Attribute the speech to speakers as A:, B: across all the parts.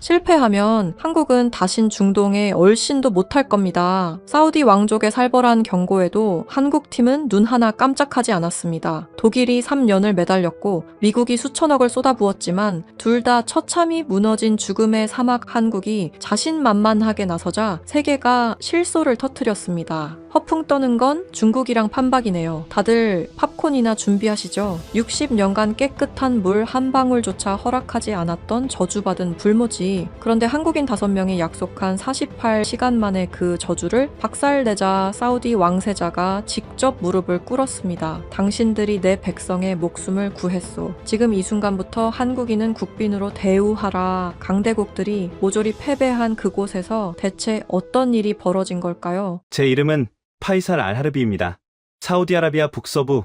A: 실패하면 한국은 다신 중동에 얼씬도 못할 겁니다. 사우디 왕족의 살벌한 경고에도 한국 팀은 눈 하나 깜짝하지 않았습니다. 독일이 3년을 매달렸고 미국이 수천억을 쏟아부었지만 둘 다 처참히 무너진 죽음의 사막 한국이 자신만만하게 나서자 세계가 실소를 터뜨렸습니다. 허풍 떠는 건 중국이랑 판박이네요. 다들 팝콘이나 준비하시죠. 60년간 깨끗한 물 한 방울조차 허락하지 않았던 저주받은 불모지. 그런데 한국인 5명이 약속한 48시간 만에 그 저주를 박살내자 사우디 왕세자가 직접 무릎을 꿇었습니다. 당신들이 내 백성의 목숨을 구했소. 지금 이 순간부터 한국인은 국빈으로 대우하라. 강대국들이 모조리 패배한 그곳에서 대체 어떤 일이 벌어진 걸까요?
B: 제 이름은 파이살 알하르비입니다. 사우디아라비아 북서부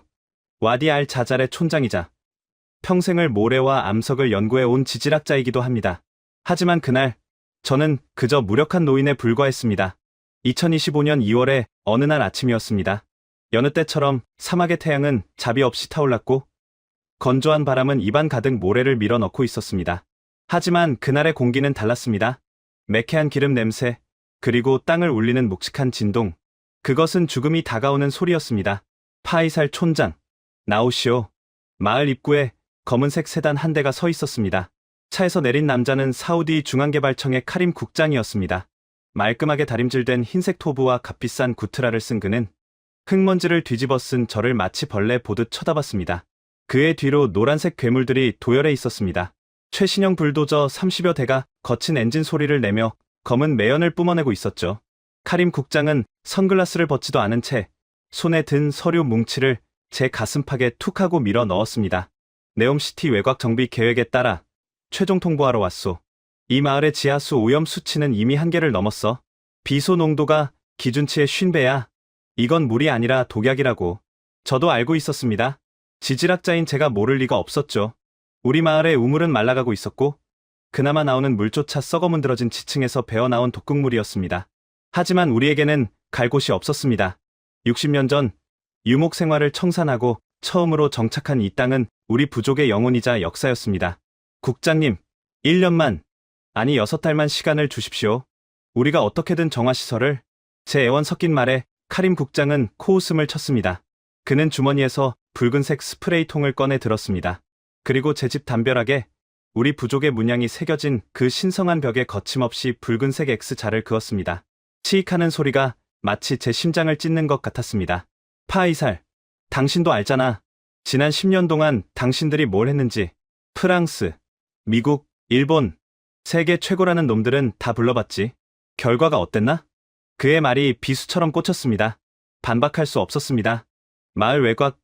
B: 와디 알 자잘의 촌장이자 평생을 모래와 암석을 연구해 온 지질학자이기도 합니다. 하지만 그날 저는 그저 무력한 노인에 불과했습니다. 2025년 2월의 어느 날 아침이었습니다. 여느 때처럼 사막의 태양은 자비 없이 타올랐고 건조한 바람은 입안 가득 모래를 밀어넣고 있었습니다. 하지만 그날의 공기는 달랐습니다. 매캐한 기름 냄새, 그리고 땅을 울리는 묵직한 진동. 그것은 죽음이 다가오는 소리였습니다. 파이살 촌장, 나오시오. 마을 입구에 검은색 세단 한 대가 서 있었습니다. 차에서 내린 남자는 사우디 중앙개발청의 카림 국장이었습니다. 말끔하게 다림질된 흰색 토브와 값비싼 구트라를 쓴 그는 흙먼지를 뒤집어 쓴 저를 마치 벌레 보듯 쳐다봤습니다. 그의 뒤로 노란색 괴물들이 도열해 있었습니다. 최신형 불도저 30여 대가 거친 엔진 소리를 내며 검은 매연을 뿜어내고 있었죠. 카림 국장은 선글라스를 벗지도 않은 채 손에 든 서류 뭉치를 제 가슴팍에 툭 하고 밀어 넣었습니다. 네옴시티 외곽 정비 계획에 따라 최종 통보하러 왔소. 이 마을의 지하수 오염 수치는 이미 한계를 넘었어. 비소 농도가 기준치의 50배야. 이건 물이 아니라 독약이라고. 저도 알고 있었습니다. 지질학자인 제가 모를 리가 없었죠. 우리 마을의 우물은 말라가고 있었고 그나마 나오는 물조차 썩어 문드러진 지층에서 배어나온 독극물이었습니다. 하지만 우리에게는 갈 곳이 없었습니다. 60년 전 유목 생활을 청산하고 처음으로 정착한 이 땅은 우리 부족의 영혼이자 역사였습니다. 국장님, 1년만, 아니 6달만 시간을 주십시오. 우리가 어떻게든 정화시설을. 제 애원 섞인 말에 카림 국장은 코웃음을 쳤습니다. 그는 주머니에서 붉은색 스프레이통을 꺼내 들었습니다. 그리고 제 집 담벼락에 우리 부족의 문양이 새겨진 그 신성한 벽에 거침없이 붉은색 X자를 그었습니다. 치익하는 소리가 마치 제 심장을 찢는 것 같았습니다. 파이살, 당신도 알잖아. 지난 10년 동안 당신들이 뭘 했는지. 프랑스, 미국, 일본, 세계 최고라는 놈들은 다 불러봤지. 결과가 어땠나? 그의 말이 비수처럼 꽂혔습니다. 반박할 수 없었습니다. 마을 외곽,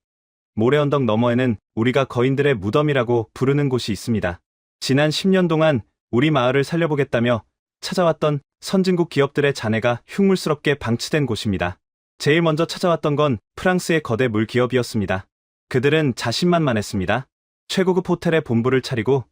B: 모래 언덕 너머에는 우리가 거인들의 무덤이라고 부르는 곳이 있습니다. 지난 10년 동안 우리 마을을 살려보겠다며 찾아왔던 선진국 기업들의 잔해가 흉물스럽게 방치된 곳입니다. 제일 먼저 찾아왔던 건 프랑스의 거대 물기업이었습니다. 그들은 자신만만했습니다. 최고급 호텔에 본부를 차리고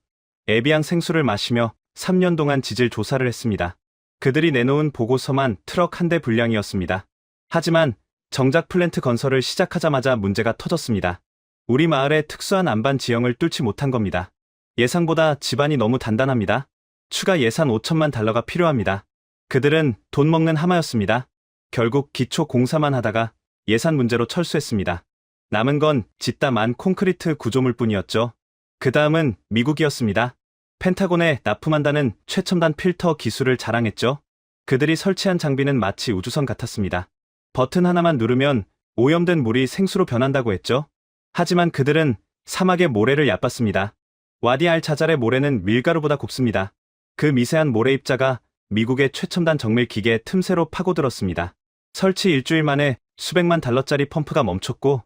B: 에비앙 생수를 마시며 3년 동안 지질 조사를 했습니다. 그들이 내놓은 보고서만 트럭 한 대 분량이었습니다. 하지만 정작 플랜트 건설을 시작하자마자 문제가 터졌습니다. 우리 마을의 특수한 안반 지형을 뚫지 못한 겁니다. 예상보다 집안이 너무 단단합니다. 추가 예산 5천만 달러가 필요합니다. 그들은 돈 먹는 하마였습니다. 결국 기초 공사만 하다가 예산 문제로 철수했습니다. 남은 건 짓다만 콘크리트 구조물 뿐이었죠. 그 다음은 미국이었습니다. 펜타곤에 납품한다는 최첨단 필터 기술을 자랑했죠. 그들이 설치한 장비는 마치 우주선 같았습니다. 버튼 하나만 누르면 오염된 물이 생수로 변한다고 했죠. 하지만 그들은 사막의 모래를 얕봤습니다. 와디 알 자잘의 모래는 밀가루보다 곱습니다. 그 미세한 모래 입자가 미국의 최첨단 정밀 기계에 틈새로 파고들었습니다. 설치 일주일 만에 수백만 달러짜리 펌프가 멈췄고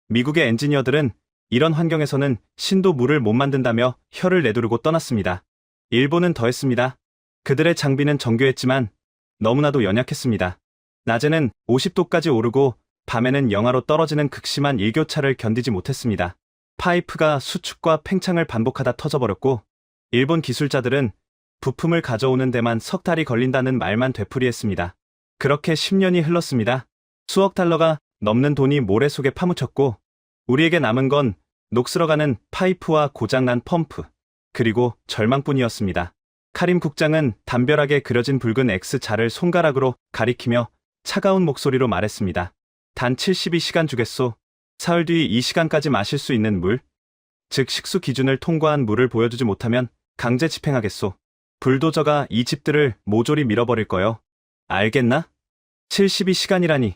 B: 미국의 엔지니어들은 이런 환경에서는 신도 물을 못 만든다며 혀를 내두르고 떠났습니다. 일본은 더했습니다. 그들의 장비는 정교했지만 너무나도 연약했습니다. 낮에는 50도까지 오르고 밤에는 영하로 떨어지는 극심한 일교차를 견디지 못했습니다. 파이프가 수축과 팽창을 반복하다 터져버렸고 일본 기술자들은 부품을 가져오는 데만 석 달이 걸린다는 말만 되풀이했습니다. 그렇게 10년이 흘렀습니다. 수억 달러가 넘는 돈이 모래 속에 파묻혔고 우리에게 남은 건 녹슬어가는 파이프와 고장난 펌프, 그리고 절망뿐이었습니다. 카림 국장은 담벼락에 그려진 붉은 X자를 손가락으로 가리키며 차가운 목소리로 말했습니다. 단 72시간 주겠소. 사흘 뒤 이 시간까지 마실 수 있는 물, 즉 식수 기준을 통과한 물을 보여주지 못하면 강제 집행하겠소. 불도저가 이 집들을 모조리 밀어버릴 거요. 알겠나? 72시간이라니.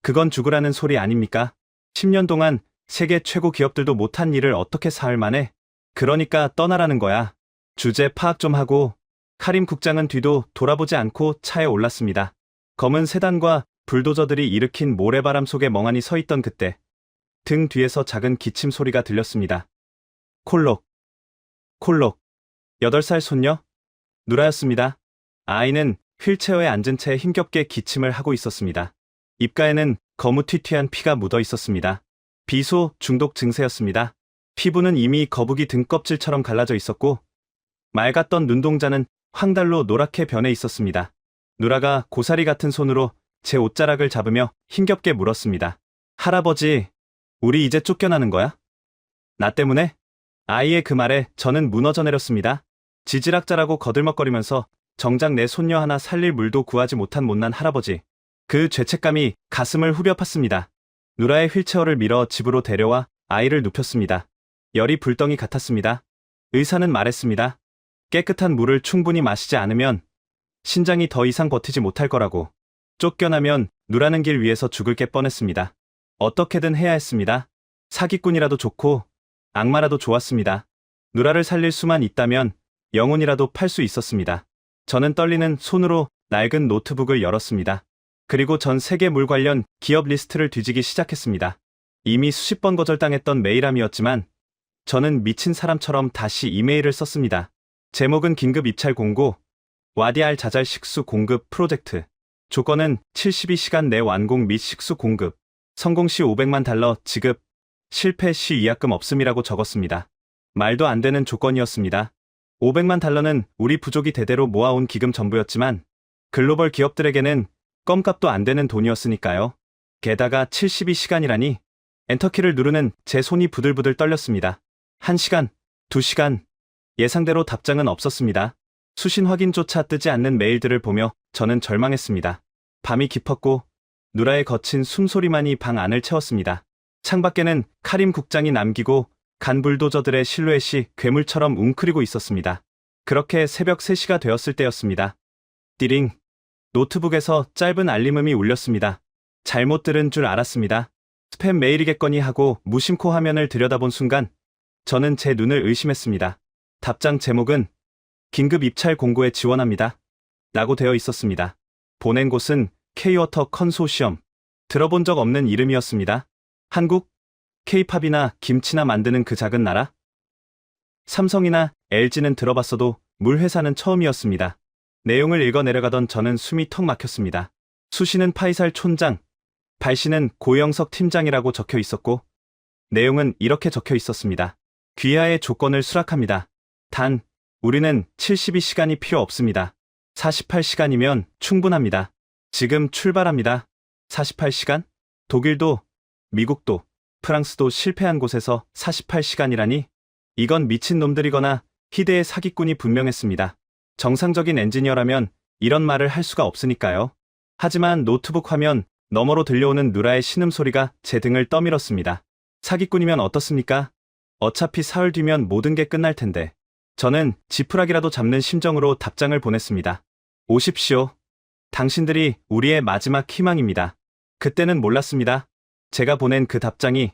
B: 그건 죽으라는 소리 아닙니까? 10년 동안 세계 최고 기업들도 못한 일을 어떻게 사흘 만에? 그러니까 떠나라는 거야. 주제 파악 좀 하고. 카림 국장은 뒤도 돌아보지 않고 차에 올랐습니다. 검은 세단과 불도저들이 일으킨 모래바람 속에 멍하니 서 있던 그때 등 뒤에서 작은 기침 소리가 들렸습니다. 콜록, 콜록. 8살 손녀? 누라였습니다. 아이는 휠체어에 앉은 채 힘겹게 기침을 하고 있었습니다. 입가에는 거무튀튀한 피가 묻어 있었습니다. 비소 중독 증세였습니다. 피부는 이미 거북이 등껍질처럼 갈라져 있었고 맑았던 눈동자는 황달로 노랗게 변해 있었습니다. 누라가 고사리 같은 손으로 제 옷자락을 잡으며 힘겹게 물었습니다. 할아버지, 우리 이제 쫓겨나는 거야? 나 때문에? 아이의 그 말에 저는 무너져 내렸습니다. 지지락자라고 거들먹거리면서 정작 내 손녀 하나 살릴 물도 구하지 못한 못난 할아버지. 그 죄책감이 가슴을 후벼 팠습니다. 누라의 휠체어를 밀어 집으로 데려와 아이를 눕혔습니다. 열이 불덩이 같았습니다. 의사는 말했습니다. 깨끗한 물을 충분히 마시지 않으면 신장이 더 이상 버티지 못할 거라고. 쫓겨나면 누라는 길 위에서 죽을 게 뻔했습니다. 어떻게든 해야 했습니다. 사기꾼이라도 좋고 악마라도 좋았습니다. 누라를 살릴 수만 있다면 영혼이라도 팔 수 있었습니다. 저는 떨리는 손으로 낡은 노트북을 열었습니다. 그리고 전 세계 물 관련 기업 리스트를 뒤지기 시작했습니다. 이미 수십 번 거절당했던 메일함이었지만 저는 미친 사람처럼 다시 이메일을 썼습니다. 제목은 긴급 입찰 공고, 와디알 자잘 식수 공급 프로젝트. 조건은 72시간 내 완공 및 식수 공급, 성공 시 $500만 지급, 실패 시 위약금 없음이라고 적었습니다. 말도 안 되는 조건이었습니다. $500만 우리 부족이 대대로 모아온 기금 전부였지만 글로벌 기업들에게는 껌값도 안 되는 돈이었으니까요. 게다가 72시간이라니. 엔터키를 누르는 제 손이 부들부들 떨렸습니다. 1시간, 2시간. 예상대로 답장은 없었습니다. 수신 확인조차 뜨지 않는 메일들을 보며 저는 절망했습니다. 밤이 깊었고 누라의 거친 숨소리만이 방 안을 채웠습니다. 창밖에는 카림 국장이 남기고 간 불도저들의 실루엣이 괴물처럼 웅크리고 있었습니다. 그렇게 새벽 3시가 되었을 때였습니다. 띠링. 노트북에서 짧은 알림음이 울렸습니다. 잘못 들은 줄 알았습니다. 스팸 메일이겠거니 하고 무심코 화면을 들여다본 순간 저는 제 눈을 의심했습니다. 답장 제목은 긴급 입찰 공고에 지원합니다. 라고 되어 있었습니다. 보낸 곳은 K-워터 컨소시엄. 들어본 적 없는 이름이었습니다. 한국? K-팝이나 김치나 만드는 그 작은 나라? 삼성이나 LG는 들어봤어도 물 회사는 처음이었습니다. 내용을 읽어 내려가던 저는 숨이 턱 막혔습니다. 수시는 파이살 촌장, 발씨는 고영석 팀장이라고 적혀 있었고 내용은 이렇게 적혀 있었습니다. 귀하의 조건을 수락합니다. 단, 우리는 72시간이 필요 없습니다. 48시간이면 충분합니다. 지금 출발합니다. 48시간? 독일도, 미국도, 프랑스도 실패한 곳에서 48시간이라니? 이건 미친놈들이거나 희대의 사기꾼이 분명했습니다. 정상적인 엔지니어라면 이런 말을 할 수가 없으니까요. 하지만 노트북 화면 너머로 들려오는 누라의 신음소리가 제 등을 떠밀었습니다. 사기꾼이면 어떻습니까? 어차피 사흘 뒤면 모든 게 끝날 텐데. 저는 지푸라기라도 잡는 심정으로 답장을 보냈습니다. 오십시오. 당신들이 우리의 마지막 희망입니다. 그때는 몰랐습니다. 제가 보낸 그 답장이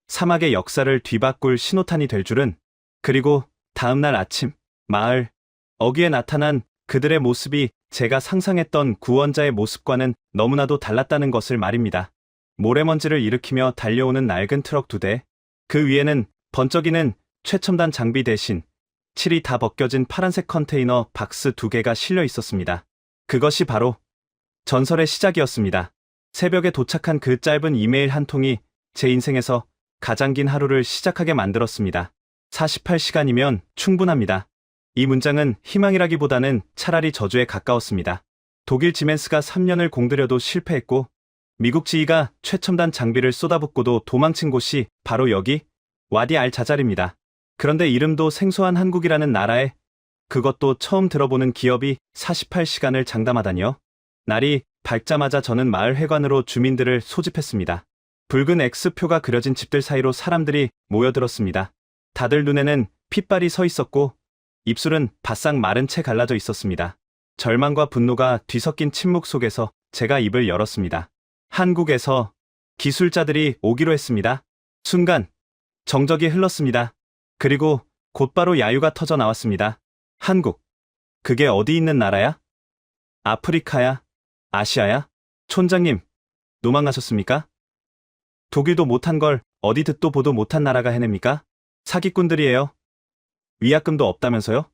B: 사막의 역사를 뒤바꿀 신호탄이 될 줄은. 그리고 다음날 아침, 마을, 어귀에 나타난 그들의 모습이 제가 상상했던 구원자의 모습과는 너무나도 달랐다는 것을 말입니다. 모래먼지를 일으키며 달려오는 낡은 트럭 2대, 그 위에는 번쩍이는 최첨단 장비 대신 칠이 다 벗겨진 파란색 컨테이너 박스 2개가 실려 있었습니다. 그것이 바로 전설의 시작이었습니다. 새벽에 도착한 그 짧은 이메일 한 통이 제 인생에서 가장 긴 하루를 시작하게 만들었습니다. 48시간이면 충분합니다. 이 문장은 희망이라기보다는 차라리 저주에 가까웠습니다. 독일 지멘스가 3년을 공들여도 실패했고 미국 지휘가 최첨단 장비를 쏟아붓고도 도망친 곳이 바로 여기 와디 알 자잘입니다. 그런데 이름도 생소한 한국이라는 나라에 그것도 처음 들어보는 기업이 48시간을 장담하다니요. 날이 밝자마자 저는 마을 회관으로 주민들을 소집했습니다. 붉은 X표가 그려진 집들 사이로 사람들이 모여들었습니다. 다들 눈에는 핏발이 서 있었고 입술은 바싹 마른 채 갈라져 있었습니다. 절망과 분노가 뒤섞인 침묵 속에서 제가 입을 열었습니다. 한국에서 기술자들이 오기로 했습니다. 순간 정적이 흘렀습니다. 그리고 곧바로 야유가 터져 나왔습니다. 한국. 그게 어디 있는 나라야? 아프리카야? 아시아야? 촌장님, 도망가셨습니까? 독일도 못한 걸 어디 듣도 보도 못한 나라가 해냅니까? 사기꾼들이에요. 위약금도 없다면서요?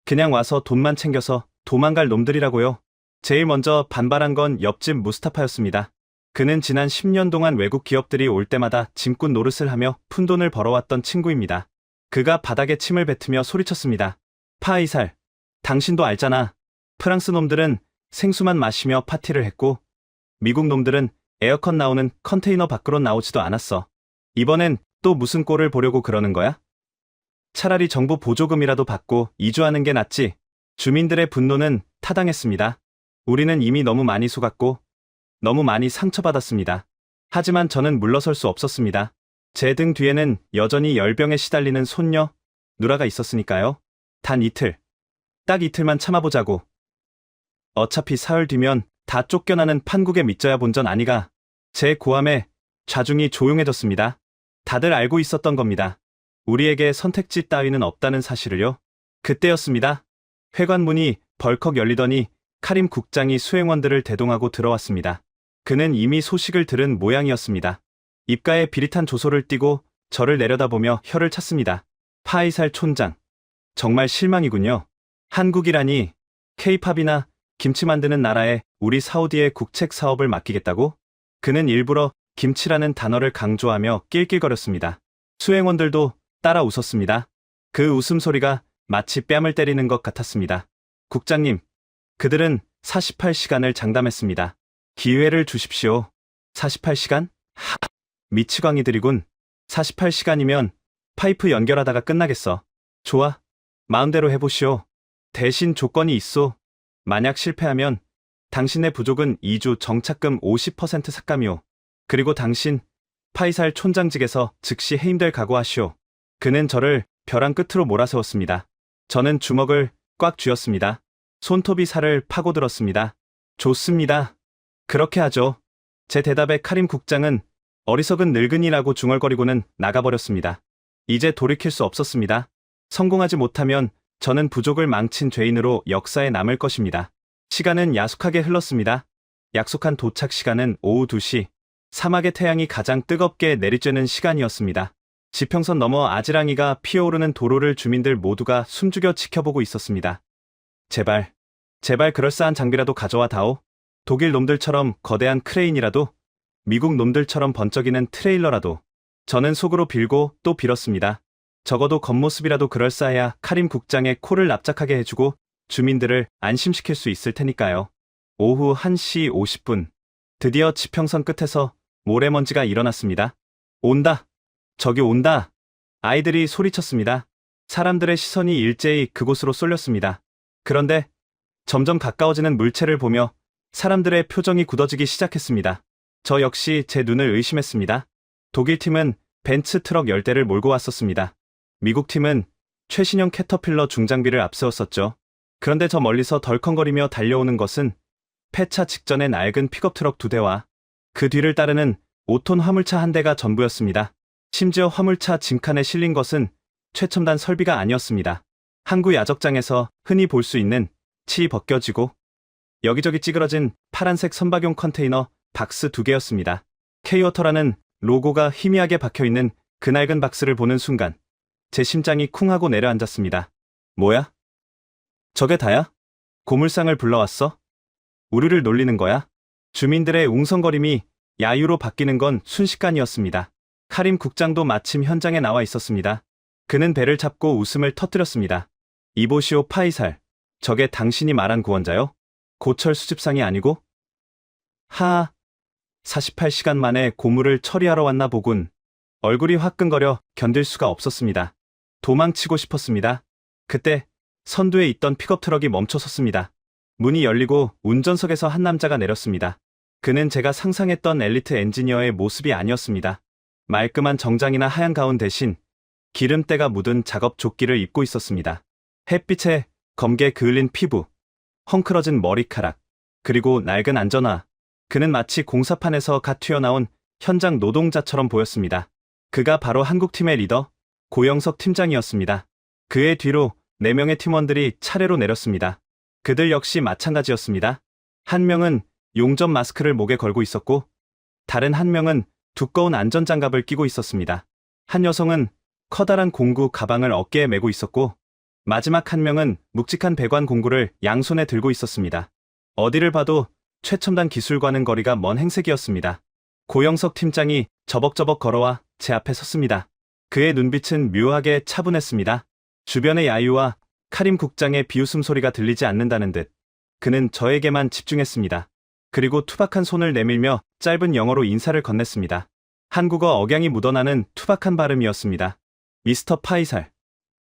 B: 그냥 와서 돈만 챙겨서 도망갈 놈들이라고요. 제일 먼저 반발한 건 옆집 무스타파였습니다. 그는 지난 10년 동안 외국 기업들이 올 때마다 짐꾼 노릇을 하며 푼돈을 벌어왔던 친구입니다. 그가 바닥에 침을 뱉으며 소리쳤습니다. 파이살, 당신도 알잖아. 프랑스 놈들은 생수만 마시며 파티를 했고 미국 놈들은 에어컨 나오는 컨테이너 밖으로 나오지도 않았어. 이번엔 또 무슨 꼴을 보려고 그러는 거야? 차라리 정부 보조금이라도 받고 이주하는 게 낫지. 주민들의 분노는 타당했습니다. 우리는 이미 너무 많이 속았고 너무 많이 상처받았습니다. 하지만 저는 물러설 수 없었습니다. 제 등 뒤에는 여전히 열병에 시달리는 손녀, 누라가 있었으니까요. 단 이틀, 딱 이틀만 참아보자고. 어차피 사흘 뒤면 다 쫓겨나는 판국에 밑져야 본전 아니가. 제 고함에 좌중이 조용해졌습니다. 다들 알고 있었던 겁니다. 우리에게 선택지 따위는 없다는 사실을요. 그때였습니다. 회관 문이 벌컥 열리더니 카림 국장이 수행원들을 대동하고 들어왔습니다. 그는 이미 소식을 들은 모양이었습니다. 입가에 비릿한 조소를 띠고 저를 내려다보며 혀를 찼습니다. 파이살 촌장. 정말 실망이군요. 한국이라니, K-팝이나 김치 만드는 나라에 우리 사우디의 국책 사업을 맡기겠다고? 그는 일부러 김치라는 단어를 강조하며 낄낄거렸습니다. 수행원들도 따라 웃었습니다. 그 웃음소리가 마치 뺨을 때리는 것 같았습니다. 국장님, 그들은 48시간을 장담했습니다. 기회를 주십시오. 48시간? 하, 미치광이들이군. 48시간이면 파이프 연결하다가 끝나겠어. 좋아, 마음대로 해보시오. 대신 조건이 있소. 만약 실패하면 당신의 부족은 2주 정착금 50% 삭감이오. 그리고 당신 파이살 촌장직에서 즉시 해임될 각오하시오. 그는 저를 벼랑 끝으로 몰아세웠습니다. 저는 주먹을 꽉 쥐었습니다. 손톱이 살을 파고들었습니다. 좋습니다. 그렇게 하죠. 제 대답에 카림 국장은 어리석은 늙은이라고 중얼거리고는 나가버렸습니다. 이제 돌이킬 수 없었습니다. 성공하지 못하면 저는 부족을 망친 죄인으로 역사에 남을 것입니다. 시간은 야속하게 흘렀습니다. 약속한 도착 시간은 오후 2시. 사막의 태양이 가장 뜨겁게 내리쬐는 시간이었습니다. 지평선 너머 아지랑이가 피어오르는 도로를 주민들 모두가 숨죽여 지켜보고 있었습니다. 제발, 제발 그럴싸한 장비라도 가져와 다오. 독일 놈들처럼 거대한 크레인이라도, 미국 놈들처럼 번쩍이는 트레일러라도. 저는 속으로 빌고 또 빌었습니다. 적어도 겉모습이라도 그럴싸해야 카림 국장의 코를 납작하게 해주고 주민들을 안심시킬 수 있을 테니까요. 오후 1시 50분. 드디어 지평선 끝에서 모래먼지가 일어났습니다. 온다. 저기 온다. 아이들이 소리쳤습니다. 사람들의 시선이 일제히 그곳으로 쏠렸습니다. 그런데 점점 가까워지는 물체를 보며 사람들의 표정이 굳어지기 시작했습니다. 저 역시 제 눈을 의심했습니다. 독일 팀은 벤츠 트럭 10대를 몰고 왔었습니다. 미국 팀은 최신형 캐터필러 중장비를 앞세웠었죠. 그런데 저 멀리서 덜컹거리며 달려오는 것은 폐차 직전의 낡은 픽업 트럭 2대와 그 뒤를 따르는 5톤 화물차 1대가 전부였습니다. 심지어 화물차 짐칸에 실린 것은 최첨단 설비가 아니었습니다. 항구 야적장에서 흔히 볼 수 있는 치 벗겨지고 여기저기 찌그러진 파란색 선박용 컨테이너 박스 2개였습니다. K-워터라는 로고가 희미하게 박혀있는 그 낡은 박스를 보는 순간 제 심장이 쿵 하고 내려앉았습니다. 뭐야? 저게 다야? 고물상을 불러왔어? 우리를 놀리는 거야? 주민들의 웅성거림이 야유로 바뀌는 건 순식간이었습니다. 카림 국장도 마침 현장에 나와 있었습니다. 그는 배를 잡고 웃음을 터뜨렸습니다. 이보시오 파이살. 저게 당신이 말한 구원자요? 고철 수집상이 아니고? 하하. 48시간 만에 고물을 처리하러 왔나 보군. 얼굴이 화끈거려 견딜 수가 없었습니다. 도망치고 싶었습니다. 그때 선두에 있던 픽업 트럭이 멈춰섰습니다. 문이 열리고 운전석에서 한 남자가 내렸습니다. 그는 제가 상상했던 엘리트 엔지니어의 모습이 아니었습니다. 말끔한 정장이나 하얀 가운 대신 기름때가 묻은 작업 조끼를 입고 있었습니다. 햇빛에 검게 그을린 피부, 헝클어진 머리카락, 그리고 낡은 안전화. 그는 마치 공사판에서 갓 튀어나온 현장 노동자처럼 보였습니다. 그가 바로 한국팀의 리더, 고영석 팀장이었습니다. 그의 뒤로 4명의 팀원들이 차례로 내렸습니다. 그들 역시 마찬가지였습니다. 한 명은 용접 마스크를 목에 걸고 있었고, 다른 한 명은 두꺼운 안전장갑을 끼고 있었습니다. 한 여성은 커다란 공구 가방을 어깨에 메고 있었고, 마지막 한 명은 묵직한 배관 공구를 양손에 들고 있었습니다. 어디를 봐도 최첨단 기술과는 거리가 먼 행색이었습니다. 고영석 팀장이 저벅저벅 걸어와 제 앞에 섰습니다. 그의 눈빛은 묘하게 차분했습니다. 주변의 야유와 카림 국장의 비웃음 소리가 들리지 않는다는 듯 그는 저에게만 집중했습니다. 그리고 투박한 손을 내밀며 짧은 영어로 인사를 건넸습니다. 한국어 억양이 묻어나는 투박한 발음이었습니다. 미스터 파이살,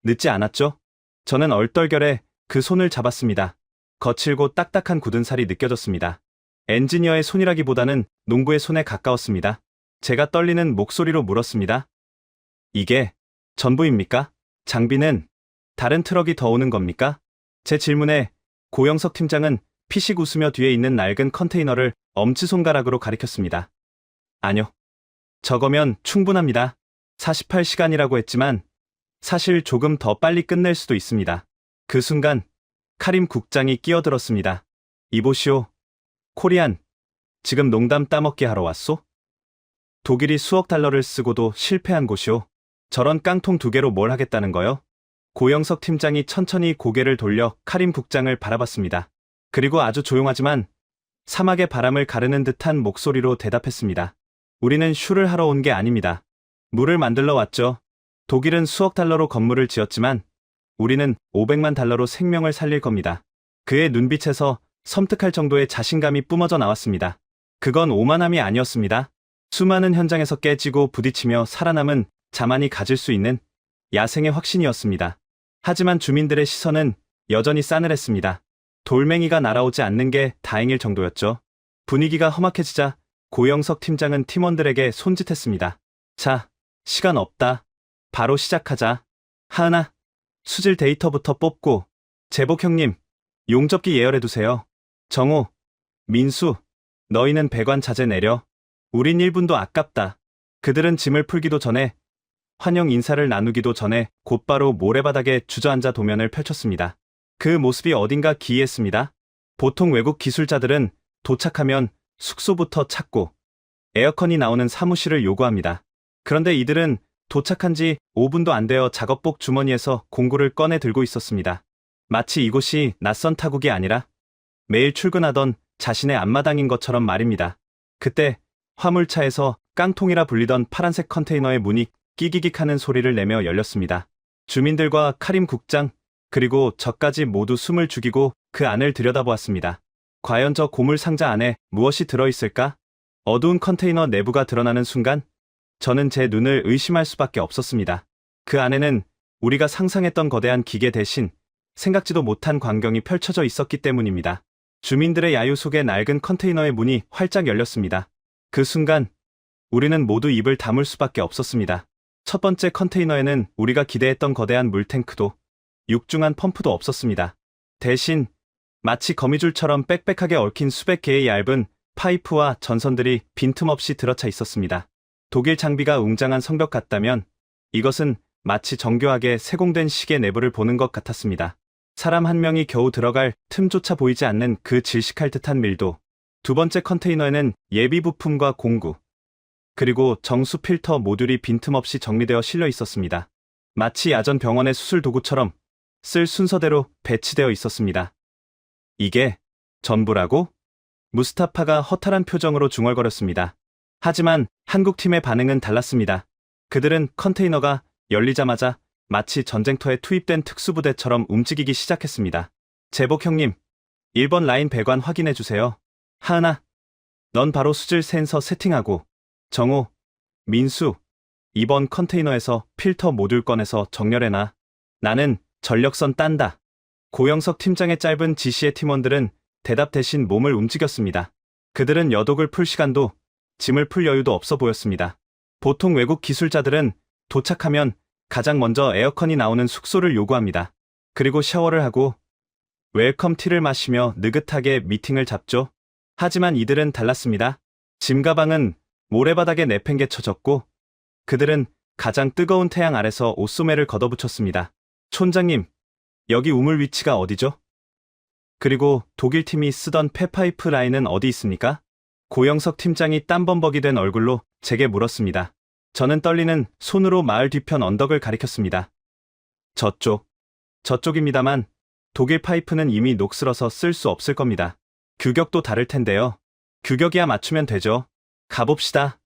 B: 늦지 않았죠? 저는 얼떨결에 그 손을 잡았습니다. 거칠고 딱딱한 굳은 살이 느껴졌습니다. 엔지니어의 손이라기보다는 농부의 손에 가까웠습니다. 제가 떨리는 목소리로 물었습니다. 이게 전부입니까? 장비는 다른 트럭이 더 오는 겁니까? 제 질문에 고영석 팀장은 피식 웃으며 뒤에 있는 낡은 컨테이너를 엄지손가락으로 가리켰습니다. 아니요. 저거면 충분합니다. 48시간이라고 했지만 사실 조금 더 빨리 끝낼 수도 있습니다. 그 순간 카림 국장이 끼어들었습니다. 이보시오. 코리안, 지금 농담 따먹기 하러 왔소? 독일이 수억 달러를 쓰고도 실패한 곳이오. 저런 깡통 2개로 뭘 하겠다는 거요? 고영석 팀장이 천천히 고개를 돌려 카림 국장을 바라봤습니다. 그리고 아주 조용하지만 사막의 바람을 가르는 듯한 목소리로 대답했습니다. 우리는 슈를 하러 온 게 아닙니다. 물을 만들러 왔죠. 독일은 수억 달러로 건물을 지었지만 우리는 500만 달러로 생명을 살릴 겁니다. 그의 눈빛에서 섬뜩할 정도의 자신감이 뿜어져 나왔습니다. 그건 오만함이 아니었습니다. 수많은 현장에서 깨지고 부딪히며 살아남은 자만이 가질 수 있는 야생의 확신이었습니다. 하지만 주민들의 시선은 여전히 싸늘했습니다. 돌멩이가 날아오지 않는 게 다행일 정도였죠. 분위기가 험악해지자 고영석 팀장은 팀원들에게 손짓했습니다. 자, 시간 없다. 바로 시작하자. 하은아, 수질 데이터부터 뽑고, 제복 형님, 용접기 예열해두세요. 정호, 민수, 너희는 배관 자재 내려. 우린 1분도 아깝다. 그들은 짐을 풀기도 전에, 환영 인사를 나누기도 전에 곧바로 모래바닥에 주저앉아 도면을 펼쳤습니다. 그 모습이 어딘가 기이했습니다. 보통 외국 기술자들은 도착하면 숙소부터 찾고 에어컨이 나오는 사무실을 요구합니다. 그런데 이들은 도착한 지 5분도 안 되어 작업복 주머니에서 공구를 꺼내 들고 있었습니다. 마치 이곳이 낯선 타국이 아니라 매일 출근하던 자신의 앞마당인 것처럼 말입니다. 그때 화물차에서 깡통이라 불리던 파란색 컨테이너의 문이 끼기깃 하는 소리를 내며 열렸습니다. 주민들과 카림 국장, 그리고 저까지 모두 숨을 죽이고 그 안을 들여다보았습니다. 과연 저 고물 상자 안에 무엇이 들어있을까? 어두운 컨테이너 내부가 드러나는 순간 저는 제 눈을 의심할 수밖에 없었습니다. 그 안에는 우리가 상상했던 거대한 기계 대신 생각지도 못한 광경이 펼쳐져 있었기 때문입니다. 주민들의 야유 속에 낡은 컨테이너의 문이 활짝 열렸습니다. 그 순간 우리는 모두 입을 다물 수밖에 없었습니다. 첫 번째 컨테이너에는 우리가 기대했던 거대한 물탱크도 육중한 펌프도 없었습니다. 대신 마치 거미줄처럼 빽빽하게 얽힌 수백 개의 얇은 파이프와 전선들이 빈틈없이 들어차 있었습니다. 독일 장비가 웅장한 성벽 같다면 이것은 마치 정교하게 세공된 시계 내부를 보는 것 같았습니다. 사람 한 명이 겨우 들어갈 틈조차 보이지 않는 그 질식할 듯한 밀도. 두 번째 컨테이너에는 예비 부품과 공구, 그리고 정수 필터 모듈이 빈틈없이 정리되어 실려 있었습니다. 마치 야전 병원의 수술 도구처럼 쓸 순서대로 배치되어 있었습니다. 이게 전부라고? 무스타파가 허탈한 표정으로 중얼거렸습니다. 하지만 한국팀의 반응은 달랐습니다. 그들은 컨테이너가 열리자마자 마치 전쟁터에 투입된 특수부대처럼 움직이기 시작했습니다. 제복 형님, 1번 라인 배관 확인해주세요. 하은아, 넌 바로 수질 센서 세팅하고, 정호, 민수, 2번 컨테이너에서 필터 모듈 꺼내서 정렬해놔. 나는 전력선 딴다. 고영석 팀장의 짧은 지시에 팀원들은 대답 대신 몸을 움직였습니다. 그들은 여독을 풀 시간도 짐을 풀 여유도 없어 보였습니다. 보통 외국 기술자들은 도착하면 가장 먼저 에어컨이 나오는 숙소를 요구합니다. 그리고 샤워를 하고 웰컴 티를 마시며 느긋하게 미팅을 잡죠. 하지만 이들은 달랐습니다. 짐 가방은 모래바닥에 내팽개쳐졌고 그들은 가장 뜨거운 태양 아래서 옷소매를 걷어붙였습니다. 촌장님, 여기 우물 위치가 어디죠? 그리고 독일 팀이 쓰던 폐파이프 라인은 어디 있습니까? 고영석 팀장이 땀범벅이 된 얼굴로 제게 물었습니다. 저는 떨리는 손으로 마을 뒤편 언덕을 가리켰습니다. 저쪽입니다만 독일 파이프는 이미 녹슬어서 쓸 수 없을 겁니다. 규격도 다를 텐데요. 규격이야 맞추면 되죠. 가봅시다.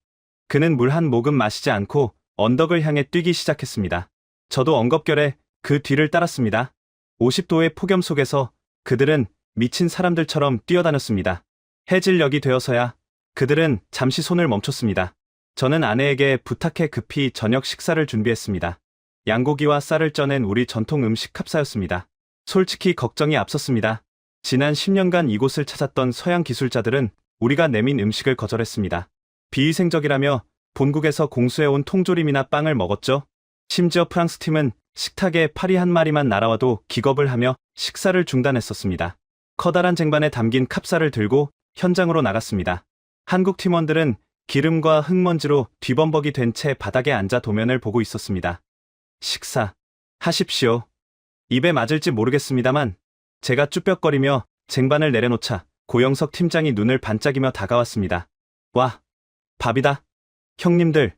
B: 그는 물 한 모금 마시지 않고 언덕을 향해 뛰기 시작했습니다. 저도 엉겁결에 그 뒤를 따랐습니다. 50도의 폭염 속에서 그들은 미친 사람들처럼 뛰어다녔습니다. 해질녘이 되어서야 그들은 잠시 손을 멈췄습니다. 저는 아내에게 부탁해 급히 저녁 식사를 준비했습니다. 양고기와 쌀을 쪄낸 우리 전통 음식 캅사였습니다. 솔직히 걱정이 앞섰습니다. 지난 10년간 이곳을 찾았던 서양 기술자들은 우리가 내민 음식을 거절했습니다. 비위생적이라며 본국에서 공수해온 통조림이나 빵을 먹었죠. 심지어 프랑스 팀은 식탁에 파리 한 마리만 날아와도 기겁을 하며 식사를 중단했었습니다. 커다란 쟁반에 담긴 캅사를 들고 현장으로 나갔습니다. 한국 팀원들은 기름과 흙먼지로 뒤범벅이 된 채 바닥에 앉아 도면을 보고 있었습니다. 식사 하십시오. 입에 맞을지 모르겠습니다만 제가 쭈뼛거리며 쟁반을 내려놓자 고영석 팀장이 눈을 반짝이며 다가왔습니다. 와, 밥이다. 형님들,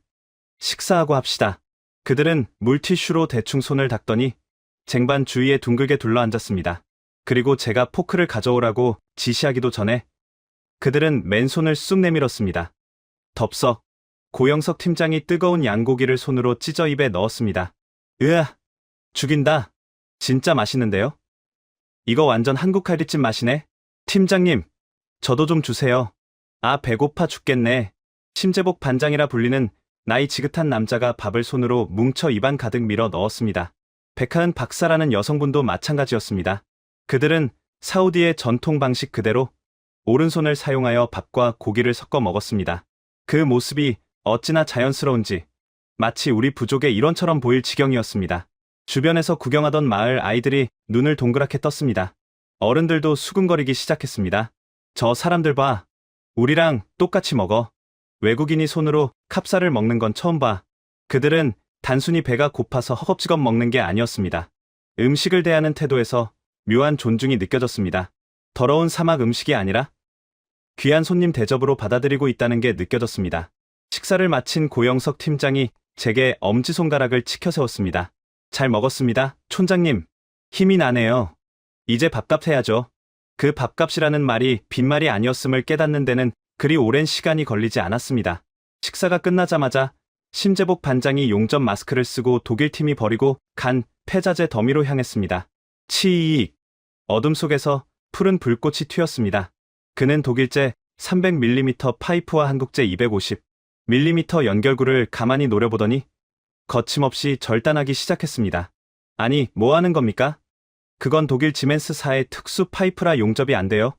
B: 식사하고 합시다. 그들은 물티슈로 대충 손을 닦더니 쟁반 주위에 둥글게 둘러앉았습니다. 그리고 제가 포크를 가져오라고 지시하기도 전에 그들은 맨손을 쑥 내밀었습니다. 덥석. 고영석 팀장이 뜨거운 양고기를 손으로 찢어 입에 넣었습니다. 으아, 죽인다. 진짜 맛있는데요? 이거 완전 한국 칼국집 맛이네. 팀장님, 저도 좀 주세요. 아, 배고파 죽겠네. 심재복 반장이라 불리는 나이 지긋한 남자가 밥을 손으로 뭉쳐 입안 가득 밀어 넣었습니다. 백하은 박사라는 여성분도 마찬가지였습니다. 그들은 사우디의 전통 방식 그대로 오른손을 사용하여 밥과 고기를 섞어 먹었습니다. 그 모습이 어찌나 자연스러운지 마치 우리 부족의 일원처럼 보일 지경이었습니다. 주변에서 구경하던 마을 아이들이 눈을 동그랗게 떴습니다. 어른들도 수근거리기 시작했습니다. 저 사람들 봐. 우리랑 똑같이 먹어. 외국인이 손으로 캅사를 먹는 건 처음 봐. 그들은 단순히 배가 고파서 허겁지겁 먹는 게 아니었습니다. 음식을 대하는 태도에서 묘한 존중이 느껴졌습니다. 더러운 사막 음식이 아니라 귀한 손님 대접으로 받아들이고 있다는 게 느껴졌습니다. 식사를 마친 고영석 팀장이 제게 엄지손가락을 치켜 세웠습니다. 잘 먹었습니다, 촌장님. 힘이 나네요. 이제 밥값 해야죠. 그 밥값이라는 말이 빈말이 아니었음을 깨닫는 데는 그리 오랜 시간이 걸리지 않았습니다. 식사가 끝나자마자 심재복 반장이 용접 마스크를 쓰고 독일팀이 버리고 간 폐자재 더미로 향했습니다. 치익. 어둠 속에서 푸른 불꽃이 튀었습니다. 그는 독일제 300mm 파이프와 한국제 250mm 연결구를 가만히 노려보더니 거침없이 절단하기 시작했습니다. 아니, 뭐 하는 겁니까? 그건 독일 지멘스사의 특수 파이프라 용접이 안 돼요.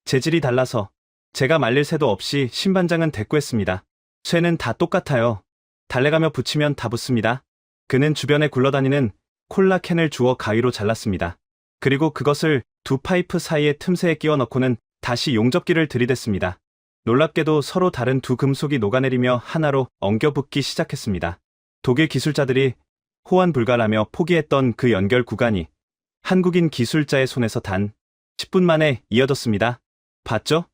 B: 재질이 달라서. 제가 말릴 새도 없이 신반장은 대꾸했습니다. 쇠는 다 똑같아요. 달래가며 붙이면 다 붙습니다. 그는 주변에 굴러다니는 콜라 캔을 주워 가위로 잘랐습니다. 그리고 그것을 두 파이프 사이의 틈새에 끼워 넣고는 다시 용접기를 들이댔습니다. 놀랍게도 서로 다른 두 금속이 녹아내리며 하나로 엉겨붙기 시작했습니다. 독일 기술자들이 호환불가라며 포기했던 그 연결 구간이 한국인 기술자의 손에서 단 10분 만에 이어졌습니다. 봤죠?